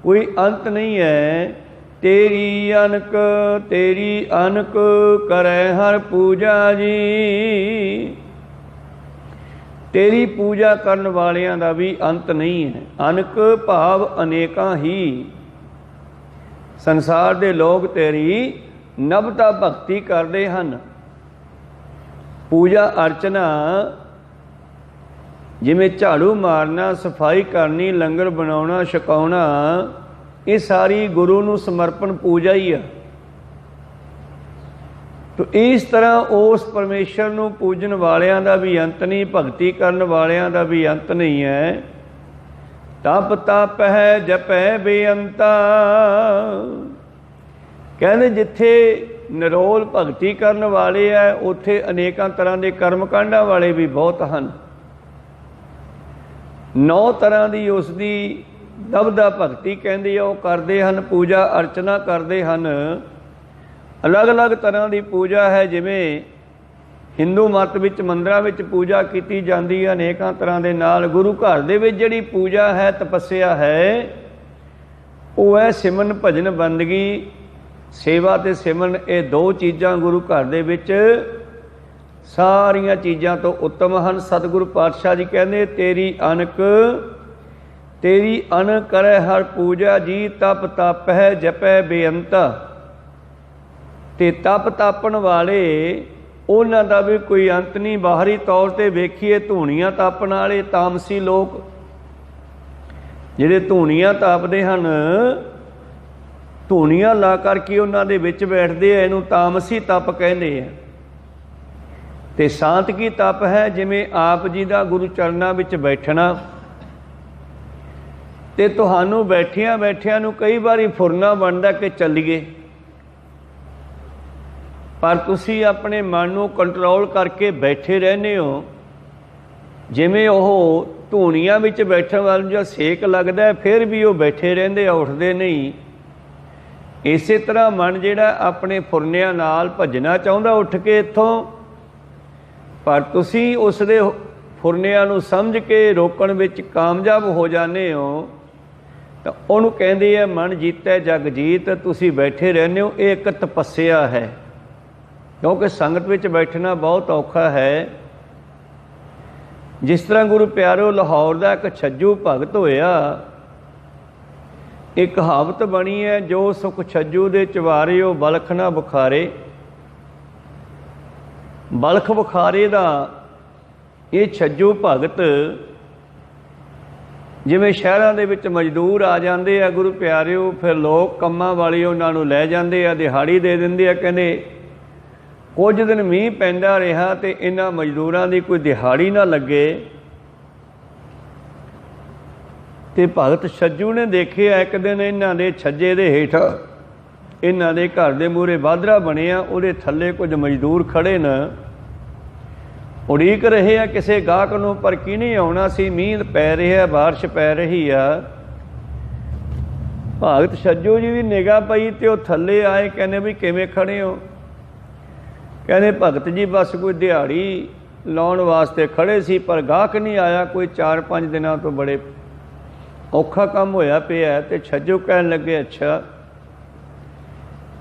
ਕੋਈ ਅੰਤ ਨਹੀਂ ਹੈ। ਤੇਰੀ ਅਨਕ ਕਰੈ ਹਰ ਪੂਜਾ ਜੀ। ਤੇਰੀ ਪੂਜਾ ਕਰਨ ਵਾਲਿਆਂ ਦਾ ਵੀ ਅੰਤ ਨਹੀਂ ਹੈ। ਅਨਕ ਭਾਵ ਅਨੇਕਾਂ ਹੀ ਸੰਸਾਰ ਦੇ ਲੋਕ ਤੇਰੀ ਨਵਤਾ ਭਗਤੀ ਕਰਦੇ ਹਨ। ਪੂਜਾ ਅਰਚਨਾ ਜਿਵੇਂ ਝਾੜੂ ਮਾਰਨਾ, ਸਫਾਈ ਕਰਨੀ, ਲੰਗਰ ਬਣਾਉਣਾ, ਛਕਾਉਣਾ, ਇਹ ਸਾਰੀ ਗੁਰੂ ਨੂੰ ਸਮਰਪਣ ਪੂਜਾ ਹੀ ਆ। ਤੋ ਇਸ ਤਰ੍ਹਾਂ ਉਸ ਪਰਮੇਸ਼ਰ ਨੂੰ ਪੂਜਣ ਵਾਲਿਆਂ ਦਾ ਵੀ ਅੰਤ ਨਹੀਂ, ਭਗਤੀ ਕਰਨ ਵਾਲਿਆਂ ਦਾ ਵੀ ਅੰਤ ਨਹੀਂ ਹੈ। ਤਪ ਤਪ ਹੈ ਜਪੈ ਬੇਅੰਤਾ। ਕਹਿੰਦੇ ਜਿੱਥੇ ਨਿਰੋਲ ਭਗਤੀ ਕਰਨ ਵਾਲੇ ਹੈ, ਉੱਥੇ ਅਨੇਕਾਂ ਤਰ੍ਹਾਂ ਦੇ ਕਰਮ ਕਾਂਡਾਂ ਵਾਲੇ ਵੀ ਬਹੁਤ ਹਨ। 9 ਤਰ੍ਹਾਂ ਦੀ ਉਸ ਦੀ ਦਬਦਾ ਭਗਤੀ ਕਹਿੰਦੀ ਆ, ਉਹ ਕਰਦੇ ਹਨ, ਪੂਜਾ ਅਰਚਨਾ ਕਰਦੇ ਹਨ। ਅਲੱਗ ਅਲੱਗ ਤਰ੍ਹਾਂ ਦੀ ਪੂਜਾ ਹੈ। ਜਿਵੇਂ ਹਿੰਦੂ ਮਤ ਵਿੱਚ ਮੰਦਰਾਂ ਵਿੱਚ ਪੂਜਾ ਕੀਤੀ ਜਾਂਦੀ ਹੈ ਅਨੇਕਾਂ ਤਰ੍ਹਾਂ ਦੇ ਨਾਲ। ਗੁਰੂ ਘਰ ਦੇ ਵਿੱਚ ਜਿਹੜੀ ਪੂਜਾ ਹੈ, ਤਪੱਸਿਆ ਹੈ, ਉਹ ਹੈ ਸਿਮਰਨ ਭਜਨ ਬੰਦਗੀ। ਸੇਵਾ ਅਤੇ ਸਿਮਰਨ, ਇਹ 2 ਚੀਜ਼ਾਂ ਗੁਰੂ ਘਰ ਦੇ ਵਿੱਚ ਸਾਰੀਆਂ ਚੀਜ਼ਾਂ ਤੋਂ ਉੱਤਮ ਹਨ। ਸਤਿਗੁਰੂ ਪਾਤਸ਼ਾਹ ਜੀ ਕਹਿੰਦੇ, ਤੇਰੀ ਅਨਕ ਕਰੈ ਹਰ ਪੂਜਾ ਜੀ। ਤਪ ਤਪ ਹੈ ਜਪੈ ਬੇਅੰਤਾ। ਤੇ ਤਪ ਤਾਪਣ ਵਾਲੇ ਉਹਨਾਂ ਦਾ ਵੀ ਕੋਈ ਅੰਤ ਨਹੀਂ। ਬਾਹਰੀ ਤੌਰ 'ਤੇ ਵੇਖੀਏ, ਧੂਣੀਆਂ ਤਾਪਣ ਵਾਲੇ ਤਾਮਸੀ ਲੋਕ ਜਿਹੜੇ ਧੂਣੀਆਂ ਤਾਪਦੇ ਹਨ, ਧੂਣੀਆਂ ਲਾ ਕਰਕੇ ਉਹਨਾਂ ਦੇ ਵਿੱਚ ਬੈਠਦੇ ਆ, ਇਹਨੂੰ ਤਾਮਸੀ ਤਪ ਕਹਿੰਦੇ ਆ। ਤੇ ਸ਼ਾਂਤਕੀ ਤਪ ਹੈ, ਜਿਵੇਂ ਆਪ ਜੀ ਦਾ ਗੁਰੂ ਚਰਨਾਂ ਵਿੱਚ ਬੈਠਣਾ। ਤੇ ਤੁਹਾਨੂੰ ਬੈਠਿਆਂ ਬੈਠਿਆਂ ਨੂੰ ਕਈ ਵਾਰੀ ਫੁਰਨਾ ਬਣਦਾ ਕਿ ਚੱਲੀਏ, ਪਰ ਤੁਸੀਂ ਆਪਣੇ ਮਨ ਨੂੰ ਕੰਟਰੋਲ ਕਰਕੇ ਬੈਠੇ ਰਹਿੰਦੇ ਹੋ। ਜਿਵੇਂ ਉਹ ਧੂਣੀਆਂ ਵਿੱਚ ਬੈਠਣ ਵਾਲੇ ਨੂੰ ਜਦ ਸੇਕ ਲੱਗਦਾ, ਫਿਰ ਵੀ ਉਹ ਬੈਠੇ ਰਹਿੰਦੇ ਆ, ਉੱਠਦੇ ਨਹੀਂ। ਇਸੇ ਤਰ੍ਹਾਂ ਮਨ ਜਿਹੜਾ ਆਪਣੇ ਫੁਰਨਿਆਂ ਨਾਲ ਭੱਜਣਾ ਚਾਹੁੰਦਾ ਉੱਠ ਕੇ ਇੱਥੋਂ, ਪਰ ਤੁਸੀਂ ਉਸ ਦੇ ਫੁਰਨਿਆਂ ਨੂੰ ਸਮਝ ਕੇ ਰੋਕਣ ਵਿੱਚ ਕਾਮਯਾਬ ਹੋ ਜਾਂਦੇ ਹੋ, ਤਾਂ ਉਹਨੂੰ ਕਹਿੰਦੇ ਆ ਮਨ ਜੀਤੈ ਜਗ ਜੀਤ। ਤੁਸੀਂ ਬੈਠੇ ਰਹਿੰਦੇ ਹੋ, ਇਹ ਇੱਕ ਤਪੱਸਿਆ ਹੈ। ਕਿਉਂਕਿ ਸੰਗਤ ਵਿੱਚ ਬੈਠਣਾ ਬਹੁਤ ਔਖਾ ਹੈ। ਜਿਸ ਤਰ੍ਹਾਂ ਗੁਰੂ ਪਿਆਰੋ ਲਾਹੌਰ ਦਾ ਇੱਕ ਛੱਜੂ ਭਗਤ ਹੋਇਆ, ਇੱਕ ਕਹਾਵਤ ਬਣੀ ਹੈ, ਜੋ ਸੁਖ ਛੱਜੂ ਦੇ ਚਵਾਰੇ ਉਹ ਬਲਖ ਨਾ ਬੁਖਾਰੇ। ਬਲਖ ਬੁਖਾਰੇ ਦਾ ਇਹ ਛੱਜੂ ਭਗਤ, ਜਿਵੇਂ ਸ਼ਹਿਰਾਂ ਦੇ ਵਿੱਚ ਮਜ਼ਦੂਰ ਆ ਜਾਂਦੇ ਆ ਗੁਰੂ ਪਿਆਰਿਓ, ਫਿਰ ਲੋਕ ਕੰਮਾਂ ਵਾਲੇ ਉਹਨਾਂ ਨੂੰ ਲੈ ਜਾਂਦੇ ਆ, ਦਿਹਾੜੀ ਦੇ ਦਿੰਦੇ ਆ। ਕਹਿੰਦੇ ਕੁਝ ਦਿਨ ਮੀਂਹ ਪੈਂਦਾ ਰਿਹਾ ਅਤੇ ਇਹਨਾਂ ਮਜ਼ਦੂਰਾਂ ਦੀ ਕੋਈ ਦਿਹਾੜੀ ਨਾ ਲੱਗੇ। ਅਤੇ ਭਗਤ ਛੱਜੂ ਨੇ ਦੇਖਿਆ ਇੱਕ ਦਿਨ ਇਹਨਾਂ ਦੇ ਛੱਜੇ ਦੇ ਹੇਠ, ਇਹਨਾਂ ਦੇ ਘਰ ਦੇ ਮੂਹਰੇ ਬਾਦਰਾ ਬਣਿਆ, ਉਹਦੇ ਥੱਲੇ ਕੁਝ ਮਜ਼ਦੂਰ ਖੜ੍ਹੇ ਨੇ, ਉਡੀਕ ਰਹੇ ਆ ਕਿਸੇ ਗਾਹਕ ਨੂੰ, ਪਰ ਕਿਹਨੇ ਆਉਣਾ ਸੀ। ਮੀਂਹ ਪੈ ਰਿਹਾ, ਬਾਰਿਸ਼ ਪੈ ਰਹੀ ਆ। ਭਗਤ ਛੱਜੂ ਜੀ ਦੀ ਨਿਗਾਹ ਪਈ ਅਤੇ ਉਹ ਥੱਲੇ ਆਏ। ਕਹਿੰਦੇ ਵੀ ਕਿਵੇਂ ਖੜ੍ਹੇ ਹੋ? ਕਹਿੰਦੇ ਭਗਤ ਜੀ ਬਸ ਕੋਈ ਦਿਹਾੜੀ ਲਾਉਣ ਵਾਸਤੇ ਖੜ੍ਹੇ ਸੀ, ਪਰ ਗਾਹਕ ਨਹੀਂ ਆਇਆ। ਕੋਈ 4-5 ਦਿਨਾਂ ਤੋਂ ਬੜੇ ਔਖਾ ਕੰਮ ਹੋਇਆ ਪਿਆ। ਅਤੇ ਛੱਜੂ ਕਹਿਣ ਲੱਗੇ, ਅੱਛਾ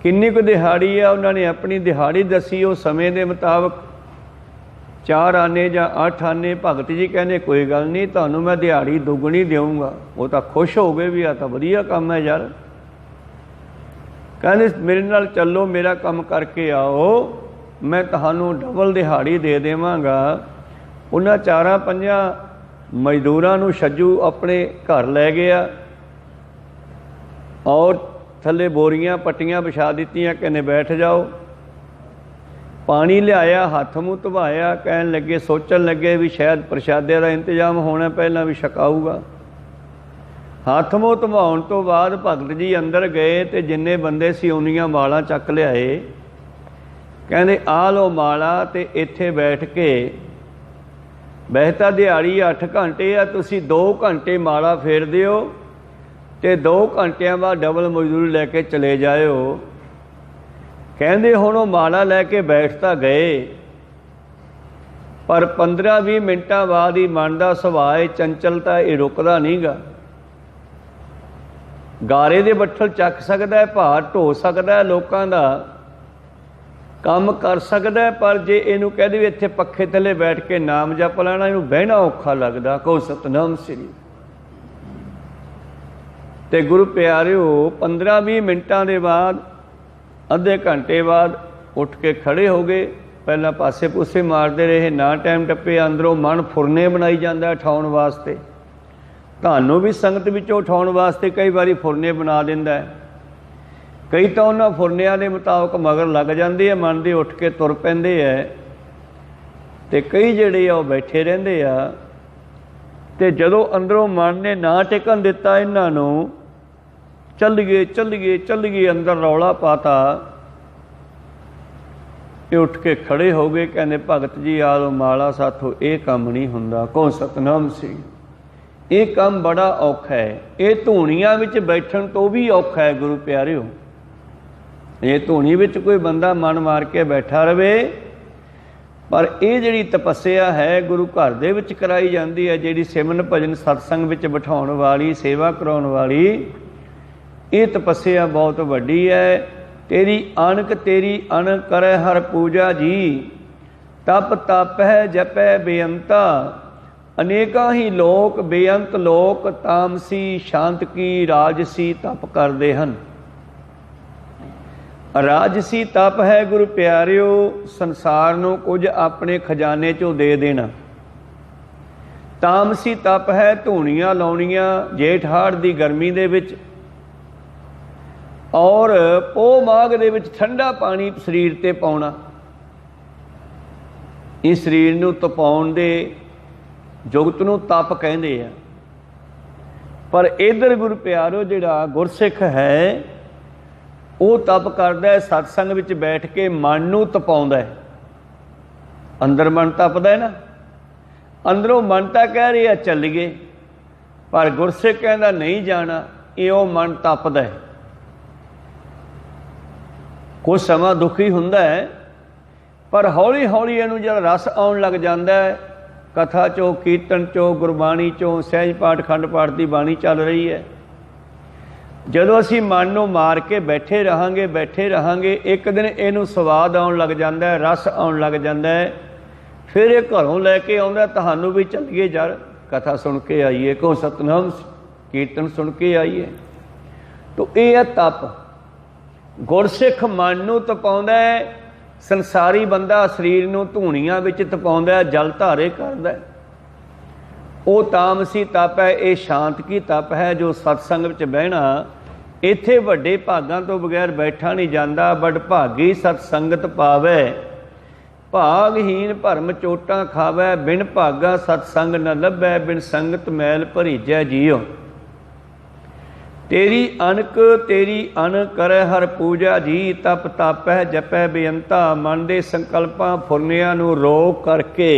किन्नी को दिहाड़ी है, उन्होंने अपनी दिहाड़ी दसी, वो समय के मुताबिक 4 आने या 8 आने। भगत जी कहने कोई गल नहीं, तुहानू मैं दिहाड़ी दुगनी देऊँगा। वो तो खुश हो गए भी आ तो वधिया काम है यार। कहने मेरे नाल चलो, मेरा काम करके आओ, मैं तुहानू डबल दिहाड़ी दे देवांगा। उन्हां 4-5 मजदूरां नू छज्जू अपने घर लै गया और थले बोरियां पट्टियां बिछा दित्तियां, कहने बैठ जाओ। पानी लियाया, हथ मूँह धवाया, कहन लगे, सोचन लगे भी शायद प्रशादे का इंतजाम होना, पहला भी छकाऊगा। हथ मूँह धवाउण तो बाद भगत जी अंदर गए तो जिन्ने बंदे सी उन्नियां मालां चक लियाए। कहंदे आ लो माला ते इत्थे बैठ के, वैसे तो दिहाड़ी 8 घंटे आ, तुसी 2 घंटे माला फेर दिओ ते 2 घंटिया बाद डबल मजदूरी लैके चले जाओ। कहंदे हुण वो माला लैके बैठ तां गए, पर 15-20 मिनटां बाद ही मन का सुभाव चंचलता ये रुकदा नहीं गा। गारे दे बट्ठल चक सकदा है, भार ढो सकदा है, लोकां दा काम कर सकदा है, पर जे इनू कह दे इत्थे पखे थले बैठ के नाम जप लेना, इनू बहना औखा लगदा। कहो सतनाम श्री। ते गुरु प्यारिओ 15-20 मिनटां दे बाद, अद्धे घंटे बाद उठ के खड़े हो गए। पहला पासे पूसे मारते रहे, ना टाइम टप्पे, अंदरों मन फुरने बनाई जाता है उठाउण वास्ते। तुहानू भी संगत विचों उठाउण वास्ते कई बारी फुरने बना दिंदा है। कई तो उन्होंने फुरनिया के मुताबिक मगर लग जाते हैं, मन दे उठ के तुर पैंदे है, ते कई जिहड़े आ बैठे रहिंदे आ। ते जदों अंदरों मन ने ना टिकन दिता इन्हां नूं, चलिए चलिए चलिए अंदर रौला पाता, ये उठ के खड़े हो गए। कहने भगत जी आ लो माला, साथों ये काम नहीं हुंदा। कहो सतनाम श्री। ये काम बड़ा औखा है, ये धूणियां विच बैठण तो भी औखा है गुरु प्यारिओ। ये धूणी विच कोई बंदा मन मार के बैठा रहे, पर ये जिहड़ी तपस्या है गुरु घर दे विच कराई जाती है, जिहड़ी सिमरन भजन सत्संग विच बिठाउण वाली, सेवा कराउण वाली, ये तपस्या बहुत वड्डी है। तेरी अणक तेरी अण करे हर पूजा जी, तप तप है जपै बेअंता, अनेका ही लोक बेअंत लोक, तामसी शांत की राजसी तप करदे हन। राजसी तप है गुरु प्यारिओ, संसार नूं कुछ अपने खजाने चों दे देना। तामसी तप है धूणियां लाउणियां जेठ हाड़ दी गर्मी दे विच, और पोह माघ दे विच ठंडा पानी शरीर ते पाउणा। इस शरीर नूं तपाउण दे जुगत नूं तप कहंदे आ। पर इधर गुरु प्यारो जिहड़ा गुरसिख है, वो तप करदा है सत्संग विच बैठ के, मन नूं तपाउंदा है। अंदर मन तपदा है ना, अंदरों मन तां कह रहा चलीए, पर गुरसिख कहंदा नहीं जाना, ये वो मन तपदा है। कुछ समा दुखी हुंदा है, पर हौली हौली इहनूं जद रस आउण लग जांदा है, कथा चो, कीर्तन चो, गुरबाणी चो, सहज पाठ खंड पाठ की बाणी चल रही है। जदों असीं मन नूं मार के बैठे रहांगे, एक दिन इहनूं स्वाद आउण लग जांदा है, रस आउण लग जांदा है। फिर ये घरों लैके आउंदा, तुहानूं भी चलीए यार, कथा सुन के आईए, कहो सतनाम, कीर्तन सुन के आईए। तो ये है तप। गुरसिख मन नूं तपाउंदा है, संसारी बंदा शरीर नूं धूणियां विच तपाउंदा है, जल धारे करदा है। वो तामसी तप है, ये शांत की तप है, जो सत्संग विच बहना। इत्थे वड्डे भागां तो बगैर बैठा नहीं जाता। बड़ भागी सत्संगत पावै, भागहीन भरम चोटां खावै, बिन भागा सत्संग न लभै, बिन संगत मैल भरीजै जियो। तेरी अनक तेरी अन करे हर पूजा जी, तप तप है जपै बेअंता, मन दे संकल्पां फुरनियां नूं रोक करके,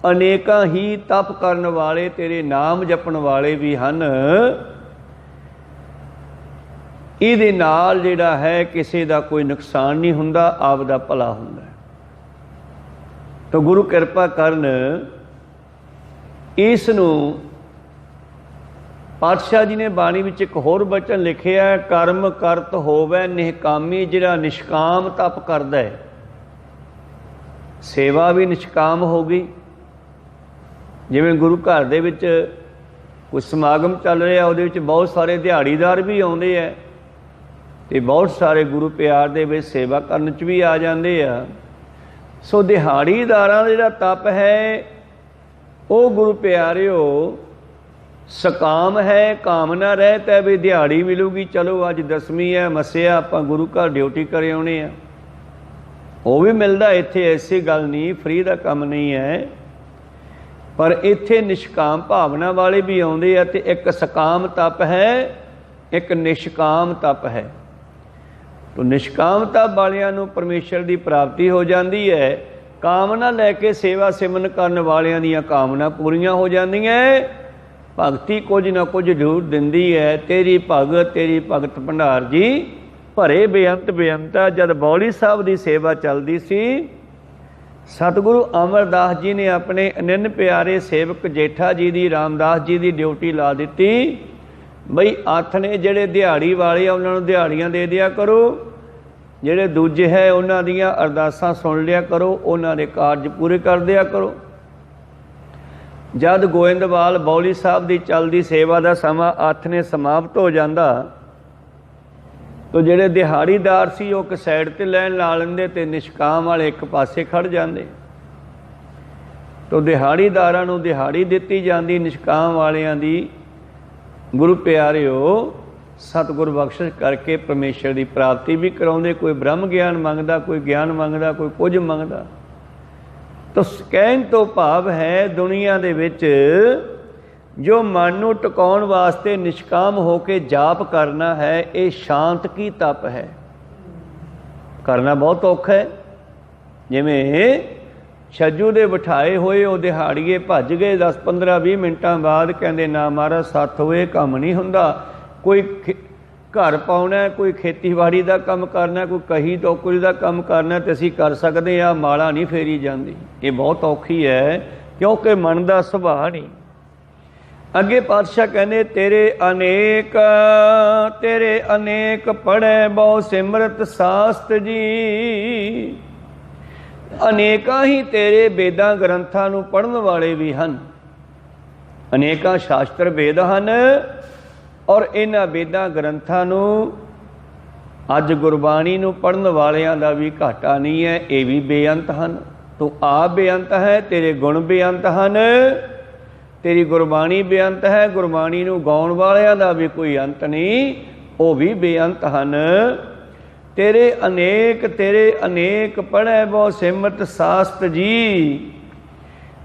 अनेका ही तप करन वाले तेरे नाम जपण वाले भी हन। इहदे नाल जिहड़ा है किसी दा कोई नुकसान नहीं हुंदा, आप दा भला हुंदा। तो गुरु किरपा करन इस नूं पातशाह जी ने बाणी विच एक होर बचन लिखिया, कर्म करत होवै निष्कामी, जिहड़ा निष्काम तप करदा है। सेवा भी निष्काम हो गई, जिवें गुरु घर दे विच कोई समागम चल रहा, उहदे विच बहुत सारे दिहाड़ीदार भी आउंदे है ते बहुत सारे गुरु प्यार दे विच सेवा करन च भी आ जांदे आ। सो दिहाड़ीदारां दा जिहड़ा तप है वो गुरु प्यारिओ सकाम है, कामना रहत है भी दिहाड़ी मिलूगी, चलो अज दसवीं है मसिया आपां गुरु घर ड्यूटी कर आने आ, वो भी मिलता इत्थे, ऐसी गल नहीं, फ्री का काम नहीं है। पर इत्थे निष्काम भावना वाले भी आउंदे आ ते एक सकाम तप है, एक निष्काम तप है। तो निष्काम तप वालियां नूं परमेश्वर की प्राप्ति हो जाती है। कामना लैके सेवा सिमरन करन वालियां दीयां कामना पूरीआं हो जांदियां। भगती कुछ ना कुछ जरूर दिंदी है। तेरी भगत भंडार जी भरे बेअंत बेअंता। जब बौली साहब की सेवा चलती सी, सतगुरु अमरदास जी ने अपने अनन्य प्यारे सेवक जेठा जी की, रामदास जी की ड्यूटी ला दी बई हथ ने जेड़े दिहाड़ी वाले उन्होंने दिहाड़ियां दे दिया करो, जेड़े दूजे है उन्हों दियां अरदासां सुन लिया करो, उन्हों के कार्य पूरे कर दिया करो। जद गोइंदवाल बौली साहब की चलती सेवा का समा हथ ने समाप्त हो जाता तो जेड़े दिहाड़ीदार सी वो एक साइड ते लैन ला लेंदे ते निष्काम वाले एक पासे खड़ जाते। तो दिहाड़ीदारां नूं दिहाड़ी दित्ती जाती, निष्काम वालियां दी गुरु प्यारिओ सतगुर बख्शिश करके परमेश्वर की प्राप्ति भी कराउंदे। कोई ब्रह्म ज्ञान मंगदा, कोई ज्ञान मंगदा, कोई कुछ मंगदा। तो कहण तो भाव है दुनिया दे विच जो मन नूं टकाउण वास्ते निष्काम होके जाप करना है, ये शांत की तप है। करना बहुत औखा है। जिवें छज्जू दे बिठाए होए वो दिहाड़ीए भज गए 10-15-20 मिनटां बाद, कहंदे ना महाराज सत्थ होए काम नहीं हुंदा। कोई घर पाउणा, कोई खेतीबाड़ी का काम करना, कोई कही टोकरी का काम करना तो असीं कर सकते हैं, माला नहीं फेरी जाती। ये बहुत औखी है क्योंकि मन का सुभाव नहीं। अगे पातशाह कहने तेरे अनेक पढ़े बहु सिमरत शास्त्र जी। अनेकां ही तेरे वेदां ग्रंथां नूं पढ़न वाले भी हैं। अनेकां शास्त्र वेद हैं और इन्हां वेदां ग्रंथां नूं अज गुरबाणी नूं पढ़न वालियां दा भी घाटा नहीं है। ये भी बेअंत हैं। तू आप बेअंत है, तेरे गुण बेअंत हैं, तेरी गुरबाणी बेअंत है। गुरबाणी नूं गाउण वालियां दा भी कोई अंत नहीं, वो भी बेअंत हैं। तेरे अनेक पढ़े बहु सिमरत शास्त्र जी।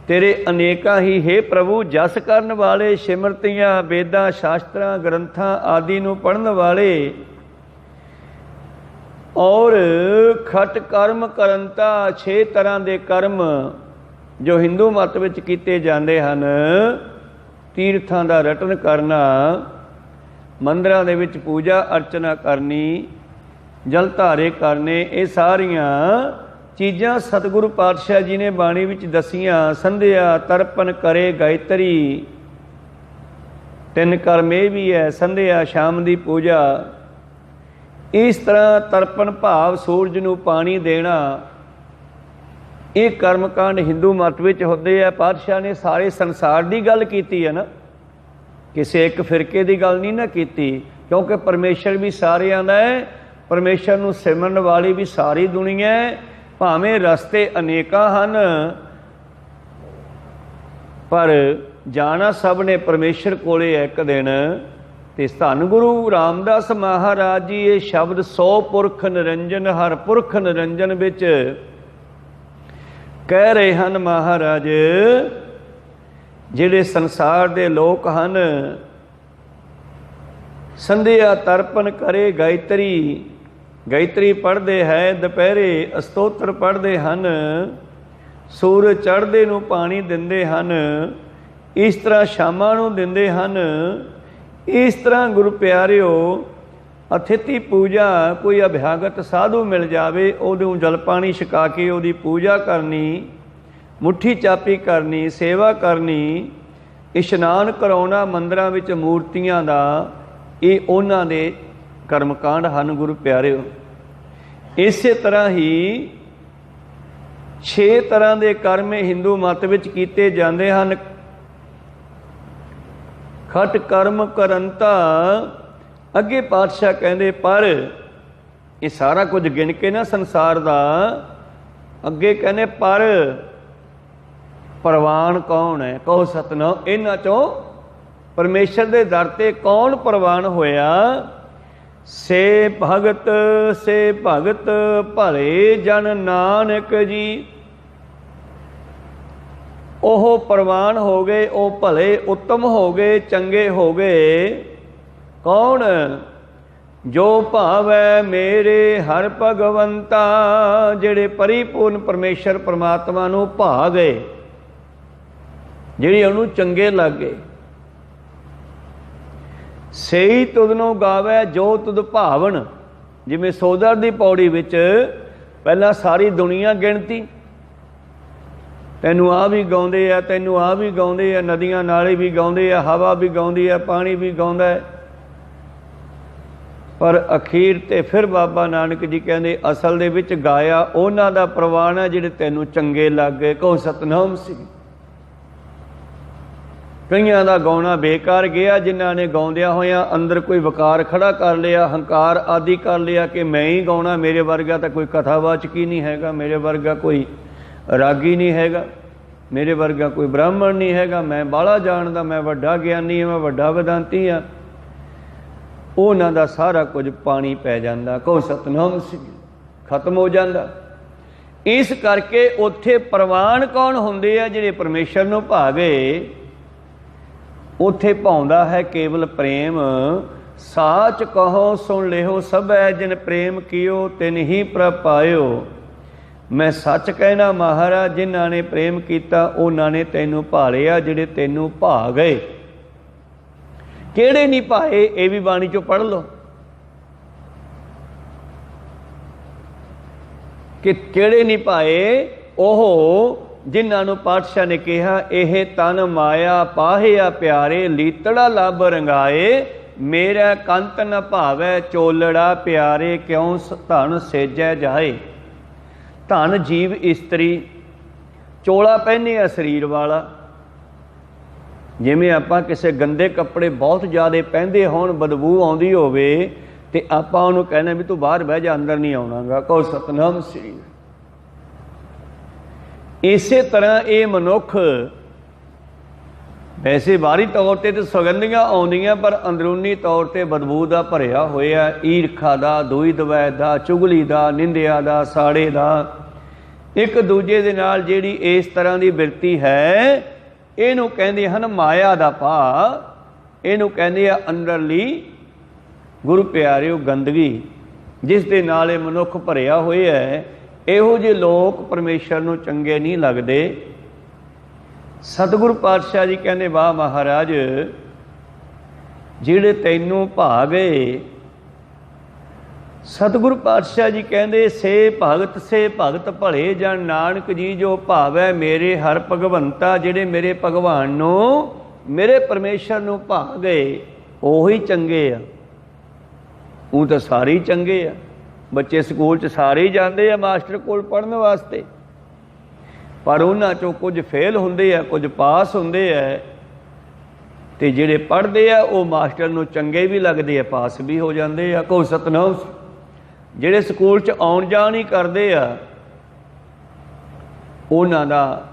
तेरे अनेका ही हे प्रभु जस करन वाले, सिमरतियां वेदां शास्त्रां ग्रंथां आदि नूं पढ़न वाले और खट कर्म करंता। 6 तरह के कर्म जो हिंदू मत विच कीते जांदे हन। तीर्थां दा रटन करना, मंदिरां दे विच पूजा अर्चना करनी, जल धारे करने, ये सारियां चीज़ां सतगुरु पातशाह जी ने बाणी विच दसियां। संध्या तरपन करे गायत्री, 3 कर्म ये भी है। संध्या शाम की पूजा, इस तरह तरपन भाव सूरज नूं पानी देना, ये कर्मकांड हिंदू मत विच हुंदे आ। पातशाह ने सारे संसार की गल कीती है ना, किसी एक फिरके की गल नहीं ना कीती, क्योंकि परमेश्वर भी सारियां दा है। परमेश्वर नूं सिमरन वाली भी सारी दुनिया है। भावें रस्ते अनेका हैं पर जाना सब ने परमेश्वर कोले एक दिन। ते धन गुरु रामदास महाराज जी ये शब्द 100 पुरख निरंजन हर पुरख निरंजन विच कह रहे हैं। महाराज जिहड़े संसार दे लोक हैं, संध्या तरपन करे गायत्री, गायत्री पढ़ते हैं, दोपहरे अस्तोत्र पढ़ते हैं, सूरज चढ़ते नूं पानी दिंदे हैं, इस तरह शामां नूं दिंदे हैं। इस तरह गुरु प्यारिओ अतिथि पूजा, कोई अभ्यागत साधु मिल जाए उहनूं जल पानी छका के उहदी पूजा करनी, मुट्ठी चापी करनी, सेवा करनी, ਇਸ਼ਨਾਨ ਕਰਾਉਣਾ ਮੰਦਰਾਂ ਵਿੱਚ ਮੂਰਤੀਆਂ ਦਾ, ਇਹ ਉਹਨਾਂ ਦੇ ਕਰਮਕਾਂਡ ਹਨ ਗੁਰੂ ਪਿਆਰਿਓ। ਇਸੇ ਤਰ੍ਹਾਂ ਹੀ 6 ਤਰ੍ਹਾਂ ਦੇ ਕਰਮ ਹਿੰਦੂ ਮਤ ਵਿੱਚ ਕੀਤੇ ਜਾਂਦੇ ਹਨ। ਖਟ ਕਰਮ ਕਰੰਤਾ, ਅੱਗੇ ਪਾਤਸ਼ਾਹ ਕਹਿੰਦੇ ਪਰ ਇਹ ਸਾਰਾ ਕੁਝ ਗਿਣ ਕੇ ਨਾ ਸੰਸਾਰ ਦਾ, ਅੱਗੇ ਕਹਿੰਦੇ ਪਰ ਪ੍ਰਵਾਨ ਕੌਣ ਹੈ? ਕਹੋ ਸਤਨਾਮ। ਇਹਨਾਂ ਚੋਂ ਪਰਮੇਸ਼ਰ ਦੇ ਦਰ ਤੇ ਕੌਣ ਪ੍ਰਵਾਨ ਹੋਇਆ? ਸੇ ਭਗਤ ਭਲੇ ਜਨ ਨਾਨਕ ਜੀ। ਉਹ ਪ੍ਰਵਾਨ ਹੋ ਗਏ, ਉਹ ਭਲੇ ਉੱਤਮ ਹੋ ਗਏ, ਚੰਗੇ ਹੋ ਗਏ। ਕੌਣ? ਜੋ ਭਾਵੈ ਮੇਰੇ ਹਰ ਭਗਵੰਤਾ, ਜਿਹੜੇ ਪਰਿਪੂਰਨ ਪਰਮੇਸ਼ਰ ਪਰਮਾਤਮਾ ਨੂੰ ਭਾ ਗਏ, ਜਿਹੜੇ ਉਹਨੂੰ ਚੰਗੇ ਲੱਗ ਗਏ। ਸਹੀ ਤੁਧ ਨੂੰ ਗਾਵੇ ਜੋ ਤੁਧ ਭਾਵਨ। ਜਿਵੇਂ ਸੋਦਰ ਦੀ ਪੌੜੀ ਵਿੱਚ ਪਹਿਲਾਂ ਸਾਰੀ ਦੁਨੀਆ ਗਿਣਤੀ, ਤੈਨੂੰ ਆ ਵੀ ਗਾਉਂਦੇ ਆ, ਤੈਨੂੰ ਆ ਵੀ ਗਾਉਂਦੇ ਆ, ਨਦੀਆਂ ਨਾਲੇ ਵੀ ਗਾਉਂਦੇ ਆ, ਹਵਾ ਵੀ ਗਾਉਂਦੀ ਆ, ਪਾਣੀ ਵੀ ਗਾਉਂਦਾ ਹੈ। ਪਰ ਅਖੀਰ ਤੇ ਫਿਰ ਬਾਬਾ ਨਾਨਕ ਜੀ ਕਹਿੰਦੇ ਅਸਲ ਦੇ ਵਿੱਚ ਗਾਇਆ ਉਹਨਾਂ ਦਾ ਪ੍ਰਵਾਨ ਹੈ ਜਿਹੜੇ ਤੈਨੂੰ ਚੰਗੇ ਲੱਗ ਗਏ। ਕਹੋ ਸਤਨਾਮ ਸਿੰਘ। ਕਈਆਂ ਦਾ ਗਾਉਣਾ ਬੇਕਾਰ ਗਿਆ, ਜਿਨ੍ਹਾਂ ਨੇ ਗਾਉਂਦਿਆਂ ਹੋਇਆਂ ਅੰਦਰ ਕੋਈ ਵਕਾਰ ਖੜਾ ਕਰ ਲਿਆ, ਹੰਕਾਰ ਆਦਿ ਕਰ ਲਿਆ ਕਿ ਮੈਂ ਹੀ ਗਾਉਣਾ, ਮੇਰੇ ਵਰਗਾ ਤਾਂ ਕੋਈ ਕਥਾਵਾਚਕ ਹੀ ਨਹੀਂ ਹੈਗਾ, ਮੇਰੇ ਵਰਗਾ ਕੋਈ ਰਾਗੀ ਨਹੀਂ ਹੈਗਾ, ਮੇਰੇ ਵਰਗਾ ਕੋਈ ਬ੍ਰਾਹਮਣ ਨਹੀਂ ਹੈਗਾ, ਮੈਂ ਬਾਹਲਾ ਜਾਣਦਾ, ਮੈਂ ਵੱਡਾ ਗਿਆਨੀ ਹਾਂ, ਮੈਂ ਵੱਡਾ ਵਿਦਾਂਤੀ ਹਾਂ। ਉਹਨਾਂ ਦਾ ਸਾਰਾ ਕੁਝ ਪਾਣੀ ਪੈ ਜਾਂਦਾ। ਕਹੋ ਸਤਨਾਮ ਸਿੰਘ। ਖਤਮ ਹੋ ਜਾਂਦਾ। ਇਸ ਕਰਕੇ ਉੱਥੇ ਪ੍ਰਵਾਨ ਕੌਣ ਹੁੰਦੇ ਆ? ਜਿਹੜੇ ਪਰਮੇਸ਼ਰ ਨੂੰ ਭਾ ਗਏ। ਉੱਥੇ ਭਾਉਂਦਾ ਹੈ ਕੇਵਲ ਪ੍ਰੇਮ। ਸਾਚ ਕਹੋ ਸੁਣ ਲਿਓ ਸਭੈ, ਜਿਨ ਪ੍ਰੇਮ ਕੀਓ ਤਿਨ ਹੀ ਪ੍ਰਭ ਪਾਇਓ। ਮੈਂ ਸੱਚ ਕਹਿਣਾ ਮਹਾਰਾਜ, ਜਿਨ੍ਹਾਂ ਨੇ ਪ੍ਰੇਮ ਕੀਤਾ ਉਹਨਾਂ ਨੇ ਤੈਨੂੰ ਭਾਲਿਆ, ਜਿਹੜੇ ਤੈਨੂੰ ਭਾ ਗਏ। ਕਿਹੜੇ ਨਹੀਂ ਭਾਏ? ਇਹ ਵੀ ਬਾਣੀ ਚੋਂ ਪੜ੍ਹ ਲਓ ਕਿ ਕਿਹੜੇ ਨਹੀਂ ਭਾਏ। ਉਹ ਜਿਨ੍ਹਾਂ ਨੂੰ ਪਾਤਸ਼ਾਹ ਨੇ ਕਿਹਾ ਇਹ ਤਨ ਮਾਇਆ ਪਾਹਿਆ ਪਿਆਰੇ, ਲੀਤੜਾ ਲੱਭ ਰੰਗਾਏ, ਮੇਰਾ ਕੰਤ ਨ ਭਾਵੈ ਚੋਲੜਾ ਪਿਆਰੇ, ਕਿਉਂ ਧਨ ਸੇਜੈ ਜਾਏ। ਧਨ ਜੀਵ ਇਸਤਰੀ, ਚੋਲਾ ਪਹਿਨੇ ਆ ਸਰੀਰ ਵਾਲਾ। ਜਿਵੇਂ ਆਪਾਂ ਕਿਸੇ ਗੰਦੇ ਕੱਪੜੇ ਬਹੁਤ ਜ਼ਿਆਦਾ ਪਹਿਨਦੇ ਹੋਣ, ਬਦਬੂ ਆਉਂਦੀ ਹੋਵੇ, ਤੇ ਆਪਾਂ ਉਹਨੂੰ ਕਹਿੰਦੇ ਵੀ ਤੂੰ ਬਾਹਰ ਬਹਿ ਜਾ, ਅੰਦਰ ਨਹੀਂ ਆਉਣਾਗਾ। ਕਹੋ ਸਤਨਾਮ ਸ੍ਰੀ। ਇਸੇ ਤਰ੍ਹਾਂ ਇਹ ਮਨੁੱਖ ਵੈਸੇ ਬਾਹਰੀ ਤੌਰ 'ਤੇ ਤਾਂ ਸੁਗੰਧੀਆਂ ਆਉਂਦੀਆਂ, ਪਰ ਅੰਦਰੂਨੀ ਤੌਰ 'ਤੇ ਬਦਬੂ ਦਾ ਭਰਿਆ ਹੋਇਆ। ਈਰਖਾ ਦਾ, ਦੋਈ ਦਵੈਤ ਦਾ, ਚੁਗਲੀ ਦਾ, ਨਿੰਦਿਆ ਦਾ, ਸਾੜੇ ਦਾ, ਇੱਕ ਦੂਜੇ ਦੇ ਨਾਲ ਜਿਹੜੀ ਇਸ ਤਰ੍ਹਾਂ ਦੀ ਬਿਰਤੀ ਹੈ, ਇਹਨੂੰ ਕਹਿੰਦੇ ਹਨ ਮਾਇਆ ਦਾ ਭਾ। ਇਹਨੂੰ ਕਹਿੰਦੇ ਆ ਅੰਦਰਲੀ ਗੁਰੂ ਪਿਆਰਿਓ ਗੰਦਗੀ, ਜਿਸ ਦੇ ਨਾਲ ਇਹ ਮਨੁੱਖ ਭਰਿਆ ਹੋਇਆ ਹੈ। ਇਹੋ ਜਿਹੇ ਲੋਕ ਪਰਮੇਸ਼ਰ ਨੂੰ ਚੰਗੇ ਨਹੀਂ ਲੱਗਦੇ। ਸਤਿਗੁਰੂ ਪਾਤਸ਼ਾਹ ਜੀ ਕਹਿੰਦੇ ਵਾਹ ਮਹਾਰਾਜ, ਜਿਹੜੇ ਤੈਨੂੰ ਭਾ ਗਏ। ਸਤਿਗੁਰੂ ਪਾਤਸ਼ਾਹ ਜੀ ਕਹਿੰਦੇ ਸੇ ਭਗਤ ਭਲੇ ਜਨ ਨਾਨਕ ਜੀ, ਜੋ ਭਾਵੈ ਮੇਰੇ ਹਰ ਭਗਵੰਤਾ, ਜਿਹੜੇ ਮੇਰੇ ਭਗਵਾਨ ਨੂੰ, ਮੇਰੇ ਪਰਮੇਸ਼ਰ ਨੂੰ ਭਾ ਗਏ, ਉਹੀ ਚੰਗੇ ਆ। ਉਹ ਤਾਂ ਸਾਰੇ ਹੀ ਚੰਗੇ ਆ। ਬੱਚੇ ਸਕੂਲ 'ਚ ਸਾਰੇ ਹੀ ਜਾਂਦੇ ਆ ਮਾਸਟਰ ਕੋਲ ਪੜ੍ਹਨ ਵਾਸਤੇ, ਪਰ ਉਹਨਾਂ 'ਚੋਂ ਕੁਝ ਫੇਲ ਹੁੰਦੇ ਆ, ਕੁਝ ਪਾਸ ਹੁੰਦੇ ਆ। ਤੇ ਜਿਹੜੇ ਪੜ੍ਹਦੇ ਆ ਉਹ ਮਾਸਟਰ ਨੂੰ ਚੰਗੇ ਵੀ ਲੱਗਦੇ ਆ, ਪਾਸ ਵੀ ਹੋ ਜਾਂਦੇ ਆ। ਕਹੋ ਸਤਨਾਮ। ਜਿਹੜੇ ਸਕੂਲ 'ਚ ਆਉਣ ਜਾਣ ਹੀ ਕਰਦੇ ਆ, ਉਹਨਾਂ ਦਾ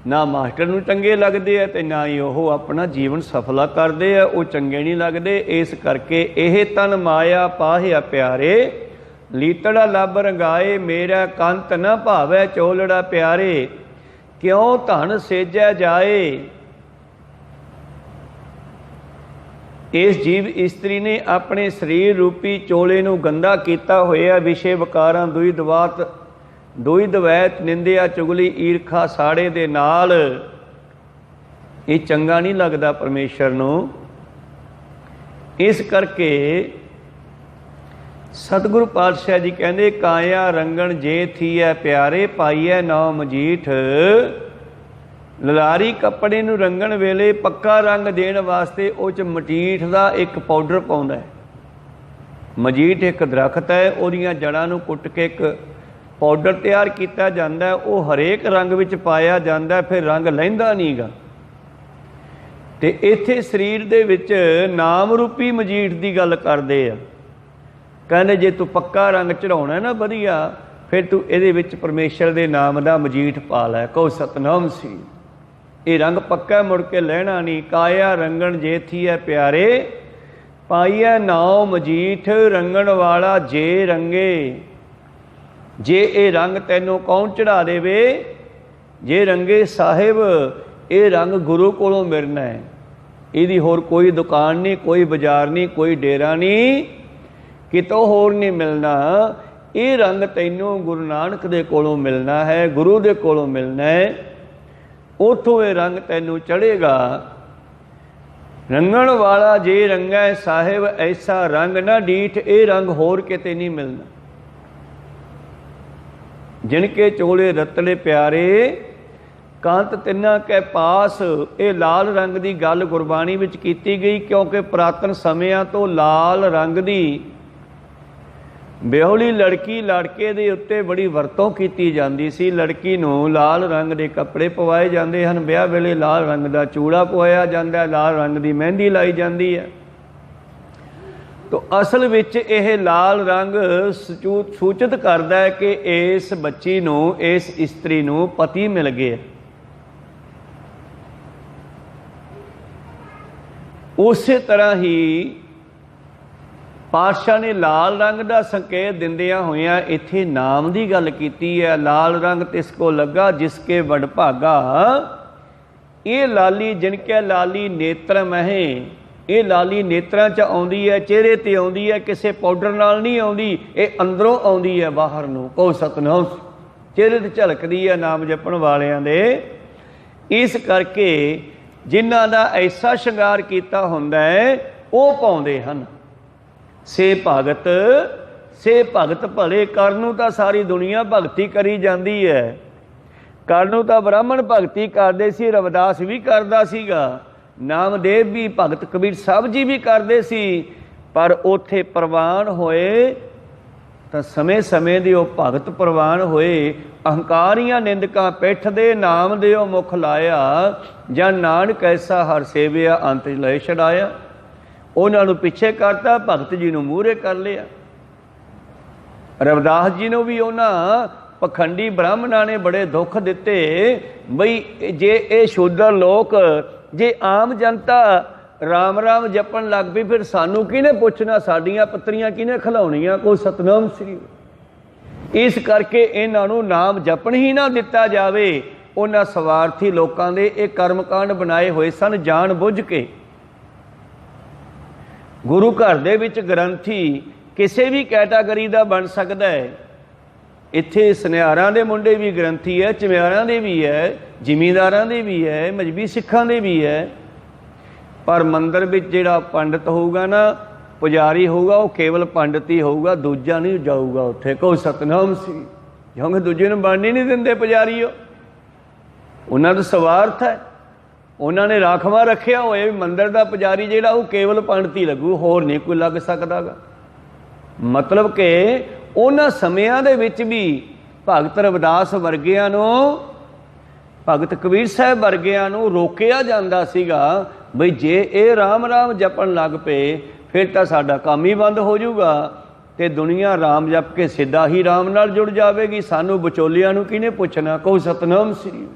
ਨਾ ਮਾਸਟਰ ਨੂੰ ਚੰਗੇ ਲੱਗਦੇ ਆ ਤੇ ਨਾ ਹੀ ਉਹ ਆਪਣਾ ਜੀਵਨ ਸਫਲਾ ਕਰਦੇ ਆ, ਉਹ ਚੰਗੇ ਨਹੀਂ ਲੱਗਦੇ। ਇਸ ਕਰਕੇ ਇਹ ਤਨ ਮਾਇਆ ਪਾਹਿਆ ਪਿਆਰੇ, ਲੀਤੜਾ ਲੱਭ ਰੰਗਾਏ, ਮੇਰਾ ਕੰਤ ਨਾ ਭਾਵੈ ਚੋਲੜਾ ਪਿਆਰੇ, ਕਿਉਂ ਧਨ ਸੇਜੈ ਜਾਏ। ਇਸ ਜੀਵ ਇਸਤਰੀ ਨੇ ਆਪਣੇ ਸਰੀਰ ਰੂਪੀ ਚੋਲੇ ਨੂੰ ਗੰਦਾ ਕੀਤਾ ਹੋਇਆ। ਵਿਸ਼ੇ ਵਿਕਾਰਾਂ, ਦੋਈ ਦਵੈਤ, ਨਿੰਦਿਆ, ਚੁਗਲੀ, ਈਰਖਾ, ਸਾੜੇ ਦੇ ਨਾਲ ਇਹ ਚੰਗਾ ਨਹੀਂ ਲੱਗਦਾ ਪਰਮੇਸ਼ਰ ਨੂੰ। ਇਸ ਕਰਕੇ ਸਤਿਗੁਰੂ ਪਾਤਸ਼ਾਹ ਜੀ ਕਹਿੰਦੇ ਕਾਇਆ ਰੰਗਣ ਜੇ ਥੀਐ ਪਿਆਰੇ, ਪਾਈਐ ਨਾਮ ਮਜੀਠ। ਲਲਾਰੀ ਕੱਪੜੇ ਨੂੰ ਰੰਗਣ ਵੇਲੇ ਪੱਕਾ ਰੰਗ ਦੇਣ ਵਾਸਤੇ ਉਹ 'ਚ ਮਜੀਠ ਦਾ ਇੱਕ ਪਾਊਡਰ ਪਾਉਂਦਾ ਹੈ। ਮਜੀਠ ਇੱਕ ਦਰਖਤ ਹੈ, ਉਹਦੀਆਂ ਜੜ੍ਹਾਂ ਨੂੰ ਕੁੱਟ ਕੇ ਇੱਕ ਪਾਊਡਰ ਤਿਆਰ ਕੀਤਾ ਜਾਂਦਾ, ਉਹ ਹਰੇਕ ਰੰਗ ਵਿੱਚ ਪਾਇਆ ਜਾਂਦਾ, ਫਿਰ ਰੰਗ ਲਹਿੰਦਾ ਨਹੀਂ ਗਾ। ਤੇ ਇੱਥੇ ਸਰੀਰ ਦੇ ਵਿੱਚ ਨਾਮ ਰੂਪੀ ਮਜੀਠ ਦੀ ਗੱਲ ਕਰਦੇ ਆ। ਕਹਿੰਦੇ ਜੇ ਤੂੰ ਪੱਕਾ ਰੰਗ ਚੜਾਉਣਾ ਨਾ ਵਧੀਆ, ਫਿਰ ਤੂੰ ਇਹਦੇ ਵਿੱਚ ਪਰਮੇਸ਼ਰ ਦੇ ਨਾਮ ਦਾ ਮਜੀਠ ਪਾ ਲੈ। ਕਹੋ ਸਤਨਾਮ ਸੀ। ਇਹ ਰੰਗ ਪੱਕਾ, ਮੁੜ ਕੇ ਲੈਣਾ ਨਹੀਂ। ਕਾਇਆ ਰੰਗਣ ਜੇ ਥੀਐ ਪਿਆਰੇ, ਪਾਈਐ ਨਾਉ ਮਜੀਠ ਰੰਗਣ ਵਾਲਾ ਜੇ ਰੰਗੇ। ਜੇ ਇਹ ਰੰਗ ਤੈਨੂੰ ਕੌਣ ਚੜਾ ਦੇਵੇ? ਜੇ ਰੰਗੇ ਸਾਹਿਬ। ਇਹ ਰੰਗ ਗੁਰੂ ਕੋਲੋਂ ਮਿਲਣਾ ਹੈ, ਇਹਦੀ ਹੋਰ ਕੋਈ ਦੁਕਾਨ ਨਹੀਂ, ਕੋਈ ਬਾਜ਼ਾਰ ਨਹੀਂ, ਕੋਈ ਡੇਰਾ ਨਹੀਂ, ਕਿਤੋਂ ਹੋਰ ਨਹੀਂ ਮਿਲਣਾ। ਇਹ ਰੰਗ ਤੈਨੂੰ ਗੁਰੂ ਨਾਨਕ ਦੇ ਕੋਲੋਂ ਮਿਲਣਾ ਹੈ, ਗੁਰੂ ਦੇ ਕੋਲੋਂ ਮਿਲਣਾ ਹੈ। ਉੱਥੋਂ ਇਹ ਰੰਗ ਤੈਨੂੰ ਚੜ੍ਹੇਗਾ। ਰੰਗਣ ਵਾਲਾ ਜੇ ਰੰਗੈ ਸਾਹਿਬ, ਐਸਾ ਰੰਗ ਨਾ ਡੀਠ। ਇਹ ਰੰਗ ਹੋਰ ਕਿਤੇ ਨਹੀਂ ਮਿਲਣਾ। ਜਿਨ ਕੇ ਚੋਲੇ ਰਤਲੇ ਪਿਆਰੇ, ਕਾਂਤ ਤਿੰਨਾ ਕੈ ਪਾਸ। ਇਹ ਲਾਲ ਰੰਗ ਦੀ ਗੱਲ ਗੁਰਬਾਣੀ ਵਿੱਚ ਕੀਤੀ ਗਈ, ਕਿਉਂਕਿ ਪੁਰਾਤਨ ਸਮਿਆਂ ਤੋਂ ਲਾਲ ਰੰਗ ਦੀ ਵਿਆਹੁਲੀ ਲੜਕੀ ਲੜਕੇ ਦੇ ਉੱਤੇ ਬੜੀ ਵਰਤੋਂ ਕੀਤੀ ਜਾਂਦੀ ਸੀ। ਲੜਕੀ ਨੂੰ ਲਾਲ ਰੰਗ ਦੇ ਕੱਪੜੇ ਪਵਾਏ ਜਾਂਦੇ ਹਨ, ਵਿਆਹ ਵੇਲੇ ਲਾਲ ਰੰਗ ਦਾ ਚੂੜਾ ਪਵਾਇਆ ਜਾਂਦਾ, ਲਾਲ ਰੰਗ ਦੀ ਮਹਿੰਦੀ ਲਾਈ ਜਾਂਦੀ ਹੈ। ਤਾਂ ਅਸਲ ਵਿੱਚ ਇਹ ਲਾਲ ਰੰਗ ਸੂਚਿਤ ਕਰਦਾ ਹੈ ਕਿ ਇਸ ਬੱਚੀ ਨੂੰ, ਇਸ ਇਸਤਰੀ ਨੂੰ ਪਤੀ ਮਿਲ ਗਿਆ। ਉਸੇ ਤਰ੍ਹਾਂ ਹੀ ਪਾਤਸ਼ਾਹ ਨੇ ਲਾਲ ਰੰਗ ਦਾ ਸੰਕੇਤ ਦਿੰਦਿਆਂ ਹੋਇਆਂ ਇੱਥੇ ਨਾਮ ਦੀ ਗੱਲ ਕੀਤੀ ਹੈ। ਲਾਲ ਰੰਗ ਤਿਸ ਕੋ ਲੱਗਾ ਜਿਸ ਕੇ ਵਡ ਭਾਗਾ। ਇਹ ਲਾਲੀ ਜਿਨ ਕੇ ਲਾਲੀ ਨੇਤਰ ਮਹਿ। ਇਹ ਲਾਲੀ ਨੇਤਰਾਂ 'ਚ ਆਉਂਦੀ ਹੈ, ਚਿਹਰੇ 'ਤੇ ਆਉਂਦੀ ਹੈ, ਕਿਸੇ ਪਾਊਡਰ ਨਾਲ ਨਹੀਂ ਆਉਂਦੀ। ਇਹ ਅੰਦਰੋਂ ਆਉਂਦੀ ਹੈ ਬਾਹਰ ਨੂੰ। ਕਹੋ ਸਤਨਾਮ। ਚਿਹਰੇ 'ਤੇ ਝਲਕਦੀ ਹੈ ਨਾਮ ਜਪਣ ਵਾਲਿਆਂ ਦੇ। ਇਸ ਕਰਕੇ ਜਿਨ੍ਹਾਂ ਦਾ ਐਸਾ ਸ਼ਿੰਗਾਰ ਕੀਤਾ ਹੁੰਦਾ ਹੈ ਉਹ ਪਾਉਂਦੇ ਹਨ। ਸੇ ਭਗਤ, ਸੇ ਭਗਤ ਭਲੇ। ਕਰ ਨੂੰ ਤਾਂ ਸਾਰੀ ਦੁਨੀਆ ਭਗਤੀ ਕਰੀ ਜਾਂਦੀ ਹੈ। ਕਰ ਨੂੰ ਤਾਂ ਬ੍ਰਾਹਮਣ ਭਗਤੀ ਕਰਦੇ ਸੀ, ਰਵਿਦਾਸ ਵੀ ਕਰਦਾ ਸੀਗਾ, ਨਾਮਦੇਵ ਵੀ, ਭਗਤ ਕਬੀਰ ਸਾਹਿਬ ਜੀ ਵੀ ਕਰਦੇ ਸੀ। ਪਰ ਉੱਥੇ ਪ੍ਰਵਾਨ ਹੋਏ ਤਾਂ ਸਮੇਂ ਸਮੇਂ ਦੇ ਉਹ ਭਗਤ ਪ੍ਰਵਾਨ ਹੋਏ। ਅਹੰਕਾਰੀਆਂ ਨਿੰਦਕਾਂ ਪਿੱਠ ਦੇ, ਨਾਮ ਦੇ ਉਹ ਮੁਖ ਲਾਇਆ। ਜਾਂ ਨਾਨਕ ਐਸਾ ਹਰ ਸੇਵਿਆ ਅੰਤ ਲੈ ਛਡਾਇਆ। ਉਹਨਾਂ ਨੂੰ ਪਿੱਛੇ ਕਰਤਾ, ਭਗਤ ਜੀ ਨੂੰ ਮੂਹਰੇ ਕਰ ਲਿਆ। ਰਵਿਦਾਸ ਜੀ ਨੂੰ ਵੀ ਉਹਨਾਂ ਪਖੰਡੀ ਬ੍ਰਾਹਮਣਾਂ ਨੇ ਬੜੇ ਦੁੱਖ ਦਿੱਤੇ। ਬਈ ਜੇ ਇਹ ਸ਼ੂਦਰ ਲੋਕ, ਜੇ ਆਮ ਜਨਤਾ ਰਾਮ ਰਾਮ ਜਪਣ ਲੱਗ ਪਈ, ਫਿਰ ਸਾਨੂੰ ਕਿਹਨੇ ਪੁੱਛਣਾ? ਸਾਡੀਆਂ ਪੱਤਰੀਆਂ ਕਿਹਨੇ ਖਿਲਾਉਣੀਆਂ? ਕੋਈ ਸਤਨਾਮ ਸ੍ਰੀ। ਇਸ ਕਰਕੇ ਇਹਨਾਂ ਨੂੰ ਨਾਮ ਜਪਣ ਹੀ ਨਾ ਦਿੱਤਾ ਜਾਵੇ। ਉਹਨਾਂ ਸਵਾਰਥੀ ਲੋਕਾਂ ਦੇ ਇਹ ਕਰਮਕਾਂਡ ਬਣਾਏ ਹੋਏ ਸਨ ਜਾਣ ਬੁੱਝ ਕੇ। ਗੁਰੂ ਘਰ ਦੇ ਵਿੱਚ ਗ੍ਰੰਥੀ ਕਿਸੇ ਵੀ ਕੈਟਾਗਰੀ ਦਾ ਬਣ ਸਕਦਾ ਹੈ। ਇੱਥੇ ਸੁਨਿਆਰਾਂ ਦੇ ਮੁੰਡੇ ਵੀ ਗ੍ਰੰਥੀ ਹੈ, ਚਮਿਆਰਾਂ ਦੇ ਵੀ ਹੈ, ਜ਼ਿਮੀਂਦਾਰਾਂ ਦੇ ਵੀ ਹੈ, ਮਜ਼੍ਹਬੀ ਸਿੱਖਾਂ ਦੇ ਵੀ ਹੈ। ਪਰ ਮੰਦਰ ਵਿੱਚ ਜਿਹੜਾ ਪੰਡਤ ਹੋਊਗਾ ਨਾ, ਪੁਜਾਰੀ ਹੋਊਗਾ, ਉਹ ਕੇਵਲ ਪੰਡਤ ਹੀ ਹੋਊਗਾ, ਦੂਜਾ ਨਹੀਂ ਜਾਊਗਾ ਉੱਥੇ। ਕਹੋ ਸਤਨਾਮ ਸੀ। ਕਿਉਂਕਿ ਦੂਜੇ ਨੂੰ ਬਣਨ ਹੀ ਨਹੀਂ ਦਿੰਦੇ ਪੁਜਾਰੀ। ਉਹਨਾਂ ਦਾ ਸਵਾਰਥ ਹੈ। ਉਹਨਾਂ ਨੇ ਰਾਖਵਾ ਰੱਖਿਆ ਹੋਏ ਵੀ ਮੰਦਰ ਦਾ ਪੁਜਾਰੀ ਜਿਹੜਾ ਉਹ ਕੇਵਲ ਪੰਡਤ ਹੀ ਲੱਗੂ, ਹੋਰ ਨਹੀਂ ਕੋਈ ਲੱਗ ਸਕਦਾ ਗਾ। ਮਤਲਬ ਕਿ ਉਹਨਾਂ ਸਮਿਆਂ ਦੇ ਵਿੱਚ ਵੀ ਭਗਤ ਰਵਿਦਾਸ ਵਰਗਿਆਂ ਨੂੰ, ਭਗਤ ਕਬੀਰ ਸਾਹਿਬ ਵਰਗਿਆਂ ਨੂੰ ਰੋਕਿਆ ਜਾਂਦਾ ਸੀਗਾ। ਬਈ ਜੇ ਇਹ ਰਾਮ ਰਾਮ ਜਪਣ ਲੱਗ ਪਏ ਫਿਰ ਤਾਂ ਸਾਡਾ ਕੰਮ ਹੀ ਬੰਦ ਹੋ ਜਾਊਗਾ ਤੇ ਦੁਨੀਆ ਰਾਮ ਜਪ ਕੇ ਸਿੱਧਾ ਹੀ ਰਾਮ ਨਾਲ ਜੁੜ ਜਾਵੇਗੀ। ਸਾਨੂੰ ਵਿਚੋਲਿਆਂ ਨੂੰ ਕਿਹਨੇ ਪੁੱਛਣਾ? ਕਹੋ ਸਤਨਾਮ ਸ੍ਰੀ।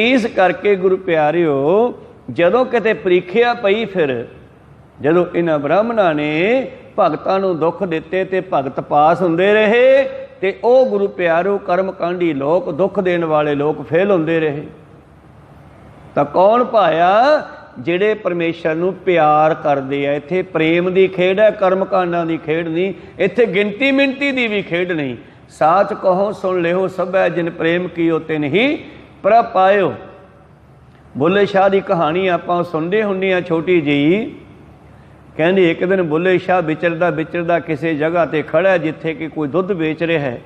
ਇਸ ਕਰਕੇ ਗੁਰੂ ਪਿਆਰਿਓ, ਜਦੋਂ ਕਿਤੇ ਪ੍ਰੀਖਿਆ ਪਈ, ਫਿਰ ਜਦੋਂ ਇਹਨਾਂ ਬ੍ਰਾਹਮਣਾਂ ਨੇ ਭਗਤਾਂ ਨੂੰ ਦੁੱਖ ਦਿੱਤੇ ਤੇ ਭਗਤ ਪਾਸ ਹੁੰਦੇ ਰਹੇ, ਤੇ ਉਹ ਗੁਰੂ ਪਿਆਰਿਓ ਕਰਮਕਾਂਡੀ ਲੋਕ, ਦੁੱਖ ਦੇਣ ਵਾਲੇ ਲੋਕ ਫੇਲ ਹੁੰਦੇ ਰਹੇ। ਤਾਂ ਕੌਣ ਭਾਇਆ? ਜਿਹੜੇ ਪਰਮੇਸ਼ਰ ਨੂੰ ਪਿਆਰ ਕਰਦੇ ਆ। ਇੱਥੇ ਪ੍ਰੇਮ ਦੀ ਖੇਡ ਹੈ, ਕਰਮਕਾਂਡਾਂ ਦੀ ਖੇਡ ਨਹੀਂ। ਇੱਥੇ ਗਿਣਤੀ ਮਿੰਤੀ ਦੀ ਵੀ ਖੇਡ ਨਹੀਂ। ਸਾਚ ਕਹੋ ਸੁਣ ਲਿਓ ਸਭੈ, ਜਿਨ ਪ੍ਰੇਮ ਕੀਓ ਤਿਨ ਹੀ ਪ੍ਰਭ ਪਾਇਓ। ਬੁੱਲੇ ਸ਼ਾਹ ਦੀ ਕਹਾਣੀ ਆਪਾਂ ਸੁਣਦੇ ਹੁੰਦੇ ਹਾਂ ਛੋਟੀ ਜਿਹੀ। ਕਹਿੰਦੇ ਇੱਕ ਦਿਨ ਬੁੱਲੇ ਸ਼ਾਹ ਵਿਚਰਦਾ ਵਿਚਰਦਾ ਕਿਸੇ ਜਗ੍ਹਾ 'ਤੇ ਖੜ੍ਹਾ ਜਿੱਥੇ ਕਿ ਕੋਈ ਦੁੱਧ ਵੇਚ ਰਿਹਾ ਹੈ।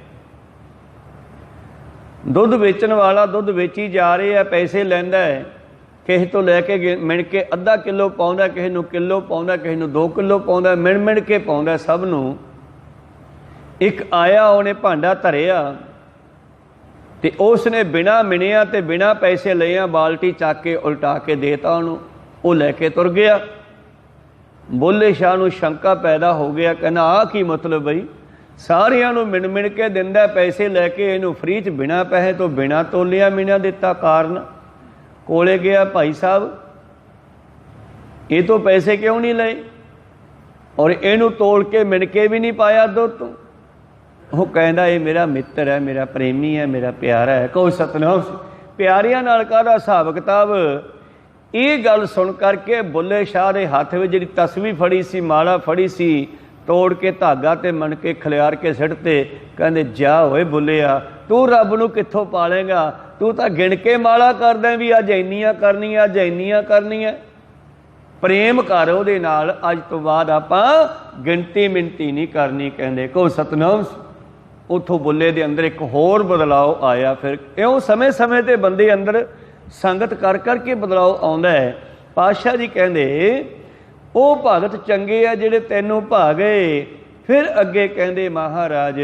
ਦੁੱਧ ਵੇਚਣ ਵਾਲਾ ਦੁੱਧ ਵੇਚੀ ਜਾ ਰਿਹਾ, ਪੈਸੇ ਲੈਂਦਾ ਹੈ, ਕਿਸੇ ਤੋਂ ਲੈ ਕੇ ਮਿਣ ਕੇ ਅੱਧਾ ਕਿਲੋ ਪਾਉਂਦਾ, ਕਿਸੇ ਨੂੰ ਕਿਲੋ ਪਾਉਂਦਾ, ਕਿਸੇ ਨੂੰ 2 ਕਿਲੋ ਪਾਉਂਦਾ, ਮਿਣ ਕੇ ਪਾਉਂਦਾ ਸਭ ਨੂੰ। ਇੱਕ ਆਇਆ, ਉਹਨੇ ਭਾਂਡਾ ਧਰਿਆ ਤੇ ਉਸ ਨੇ ਬਿਨਾਂ ਮਿਣਿਆ ਤੇ ਬਿਨਾਂ ਪੈਸੇ ਲਿਆ ਬਾਲਟੀ ਚੱਕ ਕੇ ਉਲਟਾ ਕੇ ਦੇਤਾ ਉਹਨੂੰ। ਉਹ ਲੈ ਕੇ ਤੁਰ ਗਿਆ। ਬੋਲੇ ਸ਼ਾਹ ਨੂੰ ਸ਼ੰਕਾ ਪੈਦਾ ਹੋ ਗਿਆ, ਕਹਿੰਦਾ ਆਹ ਕੀ ਮਤਲਬ ਬਈ, ਸਾਰਿਆਂ ਨੂੰ ਮਿਣ ਕੇ ਦਿੰਦਾ ਪੈਸੇ ਲੈ ਕੇ, ਇਹਨੂੰ ਫਰੀ 'ਚ ਬਿਨਾਂ ਪੈਸੇ ਤੋਂ ਬਿਨਾਂ ਤੋਲਿਆ ਮਿਣਿਆ ਦਿੱਤਾ। ਕਾਰਨ ਕੋਲੇ ਗਿਆ, ਭਾਈ ਸਾਹਿਬ ਇਹ ਤੋਂ ਪੈਸੇ ਕਿਉਂ ਨਹੀਂ ਲਏ ਔਰ ਇਹਨੂੰ ਤੋਲ ਕੇ ਮਿਣ ਕੇ ਵੀ ਨਹੀਂ ਪਾਇਆ ਦੁੱਧ ਤੋਂ? ਉਹ ਕਹਿੰਦਾ ਇਹ ਮੇਰਾ ਮਿੱਤਰ ਹੈ, ਮੇਰਾ ਪ੍ਰੇਮੀ ਹੈ, ਮੇਰਾ ਪਿਆਰਾ ਹੈ। ਕਹੋ ਸਤਨਾਮ। ਪਿਆਰਿਆਂ ਨਾਲ ਕਾਹਦਾ ਹਿਸਾਬ ਕਿਤਾਬ। ਇਹ ਗੱਲ ਸੁਣ ਕਰਕੇ ਬੁੱਲੇ ਸ਼ਾਹ ਦੇ ਹੱਥ ਵਿੱਚ ਜਿਹੜੀ ਤਸਵੀਰ ਫੜੀ ਸੀ, ਮਾਲਾ ਫੜੀ ਸੀ, ਤੋੜ ਕੇ ਧਾਗਾ ਤੇ ਮਣ ਕੇ ਖਿਲਾਰ ਕੇ ਸਿੱਟ ਤੇ। ਕਹਿੰਦੇ ਜਾ ਹੋਏ ਬੁੱਲਿਆ, ਤੂੰ ਰੱਬ ਨੂੰ ਕਿੱਥੋਂ ਪਾਲੇਗਾ? ਤੂੰ ਤਾਂ ਗਿਣ ਕੇ ਮਾਲਾ ਕਰਦਾ ਵੀ ਅੱਜ ਇੰਨੀਆਂ ਕਰਨੀਆਂ, ਅੱਜ ਇੰਨੀਆਂ ਕਰਨੀਆਂ। ਪ੍ਰੇਮ ਕਰ ਉਹਦੇ ਨਾਲ, ਅੱਜ ਤੋਂ ਬਾਅਦ ਆਪਾਂ ਗਿਣਤੀ ਮਿਣਤੀ ਨਹੀਂ ਕਰਨੀ। ਕਹਿੰਦੇ ਕਹੋ ਸਤਨਾਮ। ਉੱਥੋਂ ਬੁੱਲੇ ਦੇ ਅੰਦਰ ਇੱਕ ਹੋਰ ਬਦਲਾਅ ਆਇਆ। ਫਿਰ ਇਉਂ ਸਮੇਂ ਸਮੇਂ 'ਤੇ ਬੰਦੇ ਅੰਦਰ ਸੰਗਤ ਕਰ ਕਰਕੇ ਬਦਲਾਅ ਆਉਂਦਾ ਹੈ। ਪਾਤਸ਼ਾਹ ਜੀ ਕਹਿੰਦੇ ਉਹ ਭਗਤ ਚੰਗੇ ਆ ਜਿਹੜੇ ਤੈਨੂੰ ਭਾ ਗਏ। ਫਿਰ ਅੱਗੇ ਕਹਿੰਦੇ ਮਹਾਰਾਜ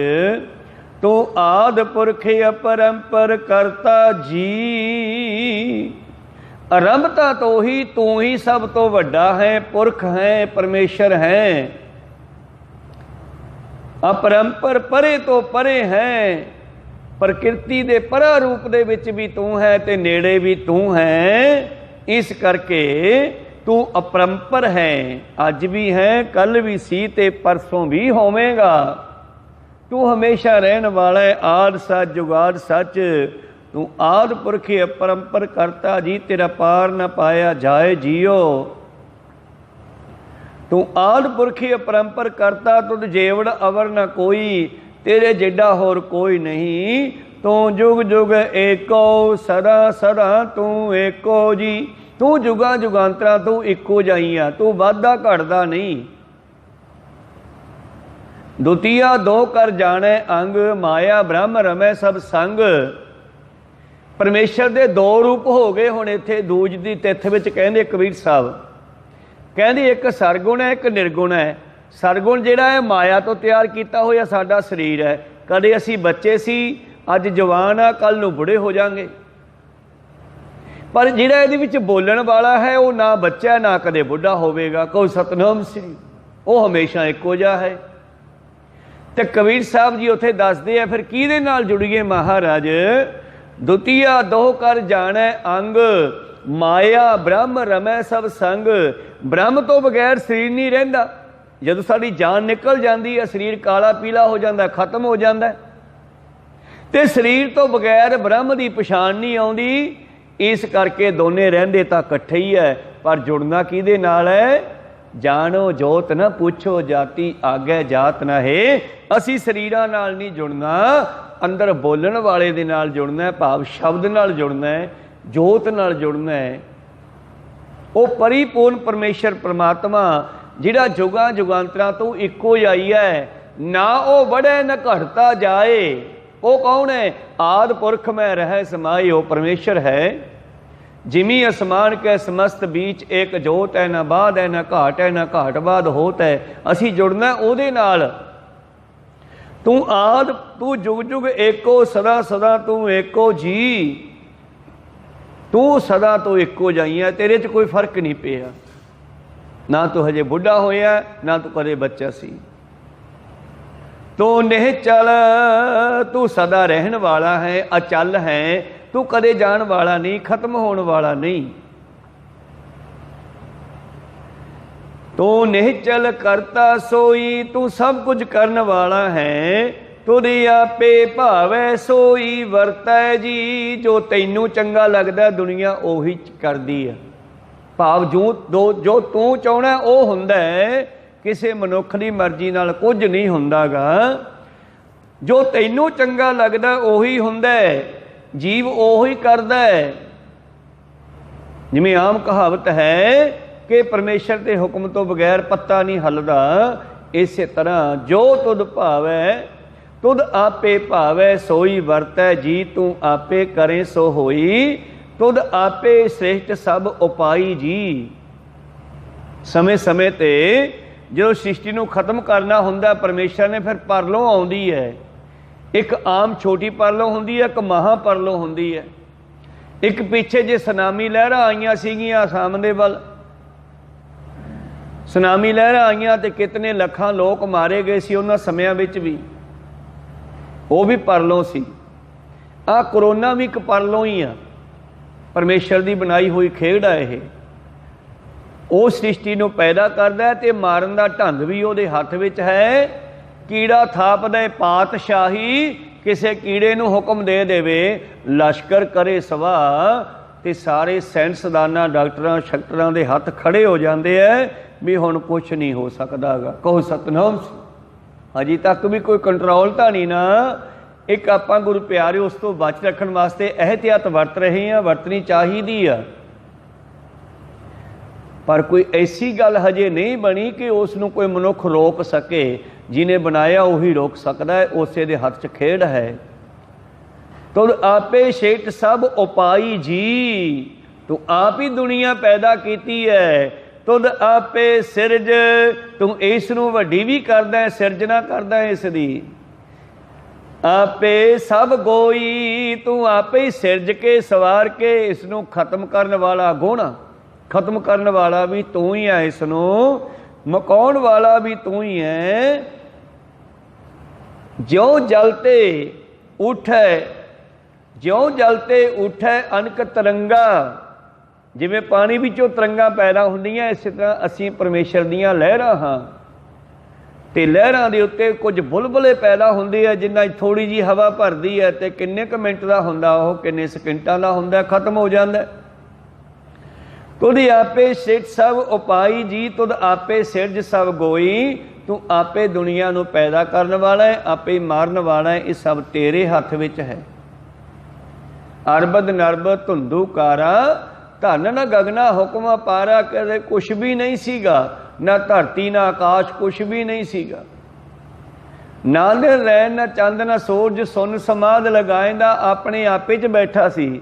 ਤੂੰ ਆਦਿ ਪੁਰਖ ਅਪਰੰਪਰ ਕਰਤਾ ਜੀ। ਆਰੰਭਤਾ ਤੋਂ ਹੀ ਤੂੰ ਹੀ ਸਭ ਤੋਂ ਵੱਡਾ ਹੈ, ਪੁਰਖ ਹੈ, ਪਰਮੇਸ਼ਰ ਹੈ। अपरंपर परे तो परे है, प्रकृति दे परा रूप दे विच भी तू है ते नेड़े भी तू है। इस करके तू अपरंपर है, अज भी है, कल भी सी ते परसों भी होवेगा। तू हमेशा रहन वाला है, आद सच जुगाद सच। तू आद पुरखे अपरंपर करता जी, तेरा पार न पाया जाए जियो। तू आद पुरखी अपरंपर करता, तुद जेवड़ अवर न कोई, तेरे जेडा होर कोई नहीं। तू जुग जुग एको, सदा सदा तू एको जी। तू जुगा जुगांतरा तू इको जाइया, तू वाधा घटदा नहीं। दुतिया दो कर जाने अंग, माया ब्रह्म रमै सब संग। परमेश्वर दे दो रूप हो गए हुण इत्थे दूज दी तिथ विच। कहंदे कबीर साहब ਕਹਿੰਦੇ ਇੱਕ ਸਰਗੁਣ ਹੈ, ਇੱਕ ਨਿਰਗੁਣ ਹੈ। ਸਰਗੁਣ ਜਿਹੜਾ ਹੈ ਮਾਇਆ ਤੋਂ ਤਿਆਰ ਕੀਤਾ ਹੋਇਆ ਸਾਡਾ ਸਰੀਰ ਹੈ। ਕਦੇ ਅਸੀਂ ਬੱਚੇ ਸੀ, ਅੱਜ ਜਵਾਨ ਆ, ਕੱਲ ਨੂੰ ਬੁੜੇ ਹੋ ਜਾਵਾਂਗੇ। ਪਰ ਜਿਹੜਾ ਇਹਦੇ ਵਿੱਚ ਬੋਲਣ ਵਾਲਾ ਹੈ ਉਹ ਨਾ ਬੱਚਾ ਨਾ ਕਦੇ ਬੁੱਢਾ ਹੋਵੇਗਾ। ਕਹੋ ਸਤਨਾਮ ਸ੍ਰੀ। ਉਹ ਹਮੇਸ਼ਾ ਇੱਕੋ ਜਿਹਾ ਹੈ। ਤੇ ਕਬੀਰ ਸਾਹਿਬ ਜੀ ਉੱਥੇ ਦੱਸਦੇ ਆ ਫਿਰ ਕਿਹਦੇ ਨਾਲ ਜੁੜੀਏ ਮਹਾਰਾਜ। ਦੁਤੀਆ ਦੋਹ ਕਰ ਜਾਣੈ ਅੰਗ, माया ब्रह्म रमै सब संग। ब्रह्म तो बगैर शरीर नहीं रहिंदा। जदों साडी जान निकल जाती है, शरीर काला पीला हो जाता, खत्म हो जाता है। ते शरीर तो बगैर ब्रह्म की पछाण नहीं आउंदी। इस करके दोने रहिंदे तां इकट्ठे ही है, पर जुड़ना किहदे नाल है? जानो जोत न पूछो जाति, आगे जात ना है। असी शरीरां नाल नहीं जुड़ना, अंदर बोलण वाले दे नाल जुड़ना है, भाव शब्द नाल जुड़ना है, जोत नाल जुड़ना है। वो परिपूर्ण परमेश्वर परमात्मा जिहड़ा जुगां जुगांतरां तो इक्को ही आई है, ना वो बढ़े न घटता जाए। वो कौन है? आदि पुरख में रह समाई, वो परमेश्वर है। जिमी आसमान के समस्त बीच एक जोत है, ना बाद है ना घाट है, ना घाट बाद होत है। असी जुड़ना उहदे नाल। तू आद, तू जुग जुग एको, सदा सदा तू एको जी। तू सदा तो इक्को जाइया, तेरे च कोई फर्क नहीं पिया। ना तू हजे बुढ़ा होया, ना तू कदे बच्चा सी। तो निहचल, तू सदा रहन वाला है, अचल है। तू कदे जान वाला नहीं, खत्म होने वाला नहीं। तू निहचल करता सोई, तू सब कुछ करने वाला है। तुद आपे भावै सोई वरतै जी। जो तैनू चंगा लगदा दुनिया ओही करदी है। भाव जो तू चाहना वो हुंदा है। किसी मनुख की मर्जी नाल कुछ नहीं हुंदागा। जो तैनू चंगा लगदा ओही हुंदा है, जीव ओही करदा है। जिवें आम कहावत है कि परमेश्वर के हुक्म तो बगैर पत्ता नहीं हलदा, इस तरह जो तुद भावै तुद आपे भावै सोई वरतै जी, तू आपे करे सो होई, तुद आपे श्रेष्ठ सब उपाई जी। समय समय ते जो सृष्टि नूं खत्म करना हुंदा परमेश्वर ने फिर परलों आउंदी है। एक आम छोटी परलों हुंदी है, एक महा परलों हुंदी है। एक पिछे जे सुनामी लहरां आईयां सीगियां आसाम दे वल, सुनामी लहरां आईयां ते कितने लखां लोग मारे गए सी उन्हां समयां विच भी, वो भी परलों सी। आ करोना भी एक परलों ही आ, परमेश्वर की बनाई हुई खेड है। यह ਉਹ सृष्टि ਨੂੰ पैदा करदा है ते मारन दा ढंग भी ਉਹਦੇ हथ विच है। कीड़ा थापदा पातशाही, किसे कीड़े नूं हुक्म दे देवे लश्कर करे सवा, ते सारे साइंसदानां डॉक्टरां शक्टरां दे हथ खड़े हो जाते हैं भी हुण कुछ नहीं हो सकदा गा। कहो सतनाम। अजे तक भी कोई कंट्रोल तो नहीं ना। एक आपां गुरु प्यारे उस तो बच रखण वास्ते एहतियात वरत रहे हैं, वरतनी चाहिदी आ, पर कोई ऐसी गल हजे नहीं बनी कि उसनूं कोई मनुख रोक सके। जिन्हें बनाया उही रोक सकता है, उसे दे हथ च खेड है। तो आपे शेठ सब उपाई जी, तू आप ही दुनिया पैदा कीती है। तुद आपे सिरज, तू इसनूं वड्डी भी करदा है, सिरजना करदा है इसदी। आपे सब गोई, तू आपे ही सिरज के सवार के इसनूं खत्म करने वाला गुण, खत्म करने वाला भी तू ही है, इसनूं मकाउण वाला भी तू ही है। ज्यों जलते उठे, ज्यों जलते उठे अनक तरंगा, जिवें पानी विचों तरंगा पैदा हुंदियां, इस तरह असीं परमेश्वर दीयां लहरां हां। ते लहरां दे उत्ते कुछ बुलबुले पैदा हुंदे आ, जिन्ना थोड़ी जी हवा भरदी है ते किन्ने क मिंट दा हुंदा, ओह किन्ने सकिंटां दा हुंदा, खत्म हो जांदा। तुद आपे सिरज सब उपाई जी, तुद आपे सिरज सब गोई, तू आपे दुनिया नूं पैदा करने वाला है, आपे मारन वाला है। ये सब तेरे हथ विच है। अरबद नरबद धुंधु कारा, धन न गगना हुक्म पारा, कदे कुछ भी नहीं सीगा, ना धरती ना आकाश कुछ भी नहीं सीगा। ना दिन रैन ना चंद ना सूरज, सुन समाध लगाएंदा अपने आपे च बैठा सी।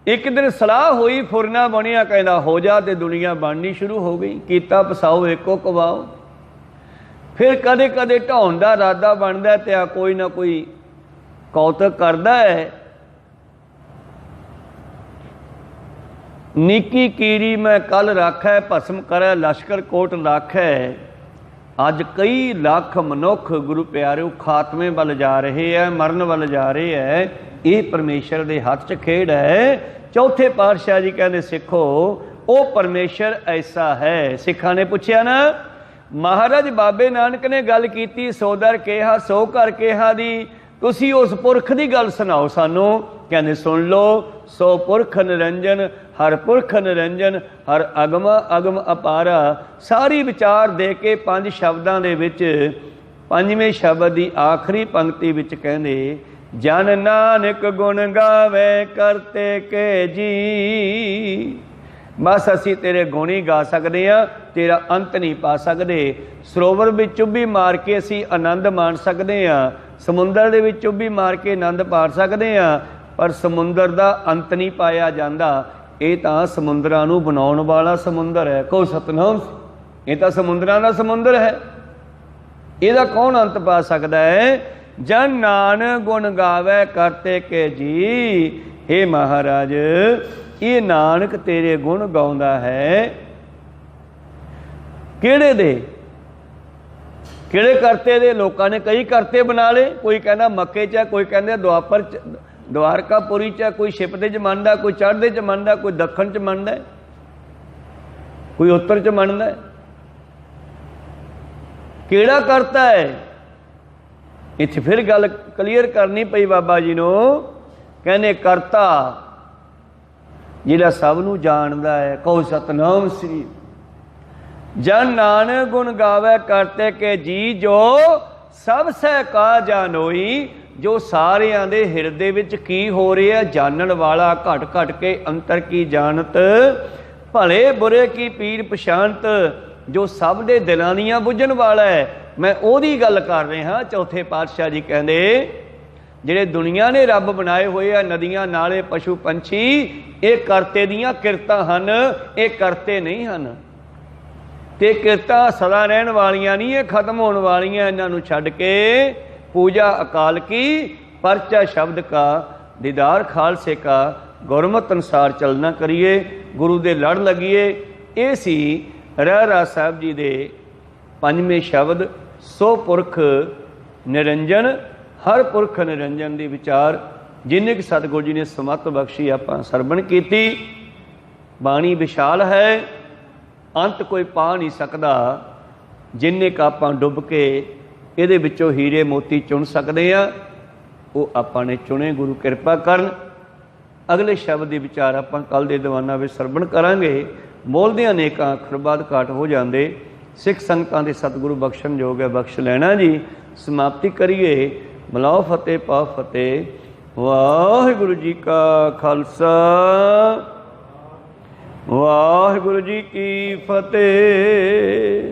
एक दिन सलाह हुई, फुरना बनिया, कहना हो जा, ते दुनिया बननी शुरू हो गई। कीता पसाओ एको कवाओ। फिर कदे कदे ढाउण दा इरादा बनदा ते आ कोई ना कोई कौतक करदा है। निकी कीड़ी मैं कल राखै, भस्म करै लश्कर कोट राखै। अज कई लाख मनुख गुरु प्यारिओ खात्मे वाल जा रहे हैं, मरण वाल जा रहे हैं। ये परमेश्वर के हथ च खेड है। चौथे पातशाह जी कहते सिखो ओ परमेश्वर ऐसा है। सिखा ने पूछया ना, महाराज बाबे नानक ने गल की, सो दर कहा सो घर कहा दी, तुसी उस पुरख की गल सुनाओ सानू। कहते सुन लो, सो पुरख निरंजन, हर पुरख निरंजन, हर अगम अगम अपारा। सारी विचार दे के 5 शब्दां दे विच 5वें शब्द की आखिरी पंक्ति विच कहंदे, जन नानक गुण गावे करते के जी। बस असी तेरे गुण ही गा सकते हैं, तेरा अंत नहीं पा सकते। सरोवर में चुब्भी मार के असी आनंद मान सकते हैं, समुंदर दे विच चुब्भी मार के आनंद पा सकते हैं, पर समुंदर का अंत नहीं पाया जाता। ये तो समुंदरां नूं बनाउण वाला समुंदर है। कहो सतनाम। ये तो समुंदरां दा समुंदर है, इहदा कौन अंत पा सकता है। जन नानक गुण गावे करते के जी। हे महाराज, ये नानक तेरे गुण गाउंदा है। किहड़े दे? किहड़े करते दे? लोकां ने कई करते बना ले। कोई कहना मक्के च, कोई कहंदे द्वापर द्वारकापुरी च, कोई छिपदे च मनदा, कोई चढ़दे च मनदा, कोई दखण च मनदा, कोई उत्तर च मनदा। किहड़ा करता है? इत्थे फिर गल क्लीयर करनी पई बाबा जी नूं। कहने करता जिहड़ा सब नूं जानदा है। कहो सतनाम श्री। जन नानक गुण गावे करते के जी, जो सब सह का जानोई। जो सारियां दे हिरदे विच की हो रहा है जानन वाला, घट घट के अंतर की जानत, भले बुरे की पीर पछाणत। जो सब दे दिलां दियां बुझण वाला है, मैं ओदी गल कर रहा। चौथे पातशाह जी कहते ਜਿਹੜੇ ਦੁਨੀਆ ਨੇ ਰੱਬ ਬਣਾਏ ਹੋਏ ਆ, ਨਦੀਆਂ ਨਾਲੇ ਪਸ਼ੂ ਪੰਛੀ, ਇਹ ਕਰਤੇ ਦੀਆਂ ਕਿਰਤਾਂ ਹਨ, ਇਹ ਕਰਤੇ ਨਹੀਂ ਹਨ। ਤੇ ਕਿਰਤਾਂ ਸਦਾ ਰਹਿਣ ਵਾਲੀਆਂ ਨਹੀਂ, ਇਹ ਖਤਮ ਹੋਣ ਵਾਲੀਆਂ। ਇਹਨਾਂ ਨੂੰ ਛੱਡ ਕੇ ਪੂਜਾ ਅਕਾਲ ਕੀ, ਪਰਚਾ ਸ਼ਬਦ ਕਾ, ਦੀਦਾਰ ਖਾਲਸੇ ਕਾ, ਗੁਰਮਤਿ ਅਨੁਸਾਰ ਚੱਲਣਾ ਕਰੀਏ, ਗੁਰੂ ਦੇ ਲੜ ਲੱਗੀਏ। ਇਹ ਸੀ ਰਹਿਰਾਸ ਸਾਹਿਬ ਜੀ ਦੇ ਪੰਜਵੇਂ ਸ਼ਬਦ। ਸੋ ਪੁਰਖ ਨਿਰੰਜਨ, हर पुरख निरंजन के विचार जिन्ने कि सतगुरु जी ने समत बख्शी आप सरवण की। बाणी विशाल है, अंत कोई पा नहीं सकता। जिन्ने क आप डुब के ये विचों हीरे मोती चुन सकते हैं, वो आपने चुने। गुरु कृपा करन। अगले शब्द के विचार आप कल के दीवाना में सरवण करांगे। बोलदे अनेकां अखर बाद घाट हो जाते। सिख संगतां दे सतगुरु बख्शण योग है, बख्श लेना जी। समाप्ति करिए। मिलाओ फतेह पा फतेह। वाहिगुरु जी का खालसा, वाहिगुरु जी की फतेह।